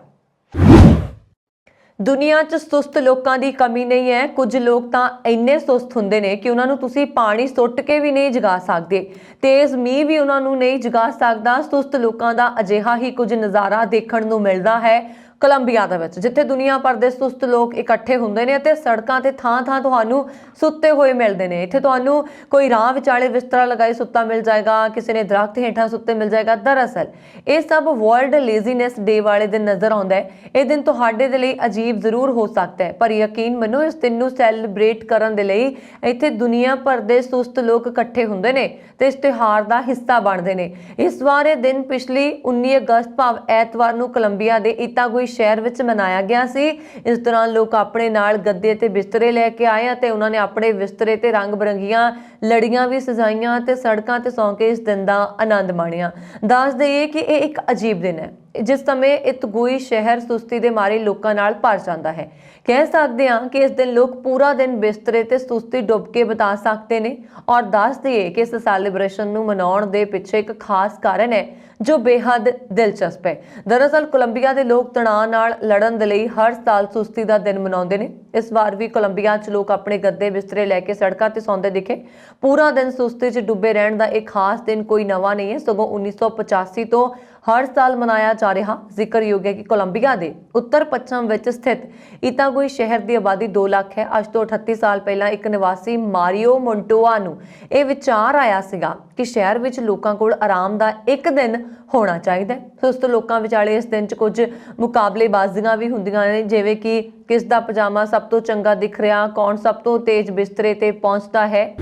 ਦੁਨੀਆ 'ਚ ਸੁਸਤ ਲੋਕਾਂ ਦੀ ਕਮੀ ਨਹੀਂ ਹੈ। ਕੁਝ ਲੋਕ ਤਾਂ ਇੰਨੇ ਸੁਸਤ ਹੁੰਦੇ ਨੇ ਕਿ ਉਹਨਾਂ ਨੂੰ ਤੁਸੀਂ ਪਾਣੀ ਸੁੱਟ ਕੇ ਵੀ ਨਹੀਂ ਜਗਾ ਸਕਦੇ। ਤੇਜ਼ ਮੀਂਹ ਵੀ ਉਹਨਾਂ ਨੂੰ ਨਹੀਂ ਜਗਾ ਸਕਦਾ। ਸੁਸਤ ਲੋਕਾਂ ਦਾ ਅਜਿਹਾ ਹੀ ਕੁਝ ਨਜ਼ਾਰਾ ਦੇਖਣ ਨੂੰ ਮਿਲਦਾ ਹੈ ਕੋਲੰਬੀਆ ਦੇ ਵਿੱਚ, ਜਿੱਥੇ ਦੁਨੀਆ ਭਰ ਦੇ ਸੁਸਤ ਲੋਕ ਇਕੱਠੇ ਹੁੰਦੇ ਨੇ ਅਤੇ ਸੜਕਾਂ ਤੇ ਥਾਂ-ਥਾਂ ਤੁਹਾਨੂੰ ਸੁੱਤੇ ਹੋਏ ਮਿਲਦੇ ਨੇ। ਇੱਥੇ ਤੁਹਾਨੂੰ ਕੋਈ ਰਾਹ ਵਿਚਾਲੇ ਬਿਸਤਰਾ ਲਗਾਏ ਸੁੱਤਾ ਮਿਲ ਜਾਏਗਾ, ਕਿਸੇ ਨੇ ਦਰਖਤ ਹੇਠਾਂ ਸੁੱਤੇ ਮਿਲ ਜਾਏਗਾ। ਦਰਅਸਲ ਇਹ ਸਭ ਵਰਲਡ ਲੇਜ਼ੀਨੈਸ ਡੇ ਵਾਲੇ ਦਿਨ ਨਜ਼ਰ ਆਉਂਦਾ ਹੈ। ਇਹ ਦਿਨ ਤੁਹਾਡੇ ਦੇ ਲਈ ਅਜੀਬ ਜ਼ਰੂਰ ਹੋ ਸਕਦਾ ਹੈ, ਪਰ ਯਕੀਨ ਮੰਨੋ ਇਸ ਦਿਨ ਨੂੰ ਸੈਲੀਬ੍ਰੇਟ ਕਰਨ ਦੇ ਲਈ ਇੱਥੇ ਦੁਨੀਆ ਭਰ ਦੇ ਸੁਸਤ ਲੋਕ ਇਕੱਠੇ ਹੁੰਦੇ ਨੇ ਤੇ ਇਸ ਤਿਉਹਾਰ ਦਾ ਹਿੱਸਾ ਬਣਦੇ ਨੇ। ਇਸ ਵਾਰ ਇਹ ਦਿਨ ਪਿਛਲੀ 19 ਅਗਸਤ ਭਾਵ ਐਤਵਾਰ ਨੂੰ ਕੋਲੰਬੀਆ ਦੇ ਇਤਾਗੁਈ ਸ਼ਹਿਰ ਵਿੱਚ ਮਨਾਇਆ ਗਿਆ ਸੀ। ਇਸ ਦੌਰਾਨ ਲੋਕ ਆਪਣੇ ਨਾਲ ਗੱਦੇ ਤੇ ਬਿਸਤਰੇ ਲੈ ਕੇ ਆਏ ਅਤੇ ਉਹਨਾਂ ਨੇ ਆਪਣੇ ਬਿਸਤਰੇ ਤੇ ਰੰਗ ਬਰੰਗੀਆਂ ਲੜੀਆਂ ਵੀ ਸਜਾਈਆਂ ਤੇ ਸੜਕਾਂ ਤੇ ਸੌਂ ਕੇ ਇਸ ਦਿਨ ਦਾ ਆਨੰਦ ਮਾਣਿਆ। ਦੱਸ ਦਈਏ ਕਿ ਇਹ ਇੱਕ ਅਜੀਬ ਦਿਨ ਹੈ ਜਿਸ ਸਮੇਂ ਇਤਗੁਈ ਸ਼ਹਿਰ ਸੁਸਤੀ ਦੇ ਮਾਰੇ ਲੋਕਾਂ ਨਾਲ ਭਰ ਜਾਂਦਾ ਹੈ। ਕਹਿ ਸਕਦੇ ਹਾਂ ਕਿ ਇਸ ਦਿਨ ਲੋਕ ਪੂਰਾ ਦਿਨ ਬਿਸਤਰੇ ਤੇ ਸੁਸਤੀ ਡੁੱਬ ਕੇ ਬਿਤਾ ਸਕਦੇ ਨੇ। ਔਰ ਦੱਸ ਦਈਏ ਕਿ ਇਸ ਸੈਲੀਬ੍ਰੇਸ਼ਨ ਨੂੰ ਮਨਾਉਣ ਦੇ ਪਿੱਛੇ ਇੱਕ ਖਾਸ ਕਾਰਨ ਹੈ ਜੋ ਬੇਹੱਦ ਦਿਲਚਸਪ ਹੈ। ਦਰਅਸਲ ਕੋਲੰਬੀਆ ਦੇ ਲੋਕ ਤਣਾਅ ਨਾਲ ਲੜਨ ਦੇ ਲਈ ਹਰ ਸਾਲ ਸੁਸਤੀ ਦਾ ਦਿਨ ਮਨਾਉਂਦੇ ਨੇ। ਇਸ ਵਾਰ ਵੀ ਕੋਲੰਬੀਆ 'ਚ ਲੋਕ ਆਪਣੇ ਗੱਦੇ ਬਿਸਤਰੇ ਲੈ ਕੇ ਸੜਕਾਂ ਤੇ ਸੌਂਦੇ ਦਿਖੇ। ਪੂਰਾ ਦਿਨ ਸੁਸਤੀ 'ਚ ਡੁੱਬੇ ਰਹਿਣ ਦਾ ਇਹ ਖਾਸ ਦਿਨ ਕੋਈ ਨਵਾਂ ਨਹੀਂ ਹੈ, ਸਗੋਂ 1985 ਤੋਂ ਹਰ ਸਾਲ ਮਨਾਇਆ ਜਾ ਰਿਹਾ। ਜ਼ਿਕਰਯੋਗ ਹੈ ਕਿ ਕੋਲੰਬੀਆ ਦੇ ਉੱਤਰ ਪੱਛਮ ਵਿੱਚ ਸਥਿਤ ਇਤਾਗੁਈ ਸ਼ਹਿਰ ਦੀ ਆਬਾਦੀ 2 ਲੱਖ ਹੈ। ਅੱਜ ਤੋਂ 38 ਸਾਲ ਪਹਿਲਾਂ ਇੱਕ ਨਿਵਾਸੀ ਮਾਰੀਓ ਮੋਂਟੋਆ ਨੂੰ ਇਹ ਵਿਚਾਰ ਆਇਆ ਸੀਗਾ ਕਿ ਸ਼ਹਿਰ ਵਿੱਚ ਲੋਕਾਂ ਕੋਲ ਆਰਾਮ ਦਾ ਇੱਕ ਦਿਨ ਹੋਣਾ ਚਾਹੀਦਾ ਹੈ। ਸੁਸਤ ਲੋਕਾਂ ਵਿਚਾਲੇ ਇਸ ਦਿਨ 'ਚ ਕੁਝ ਮੁਕਾਬਲੇਬਾਜ਼ੀਆਂ ਵੀ ਹੁੰਦੀਆਂ ਨੇ, ਜਿਵੇਂ ਕਿ ਕਿਸ ਦਾ ਪਜਾਮਾ ਸਭ ਤੋਂ ਚੰਗਾ ਦਿਖ ਰਿਹਾ, ਕੌਣ ਸਭ ਤੋਂ ਤੇਜ਼ ਬਿਸਤਰੇ ਤੇ ਪਹੁੰਚਦਾ ਹੈ।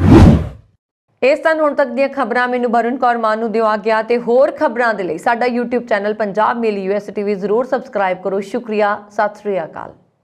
ਇਸ ਸਨ ਹੁਣ ਤੱਕ ਦੀਆਂ ਖਬਰਾਂ। ਮੈਨੂੰ ਵਰੁਣ ਕੌਰ ਮਾਨ ਨੂੰ ਦਿਓ ਆਗਿਆ ਤੇ ਹੋਰ ਖਬਰਾਂ ਦੇ ਲਈ ਸਾਡਾ YouTube ਚੈਨਲ ਪੰਜਾਬ ਮੇਲ US TV ਜ਼ਰੂਰ ਸਬਸਕ੍ਰਾਈਬ ਕਰੋ। ਸ਼ੁਕਰੀਆ, ਸਤਿ ਸ੍ਰੀ ਅਕਾਲ।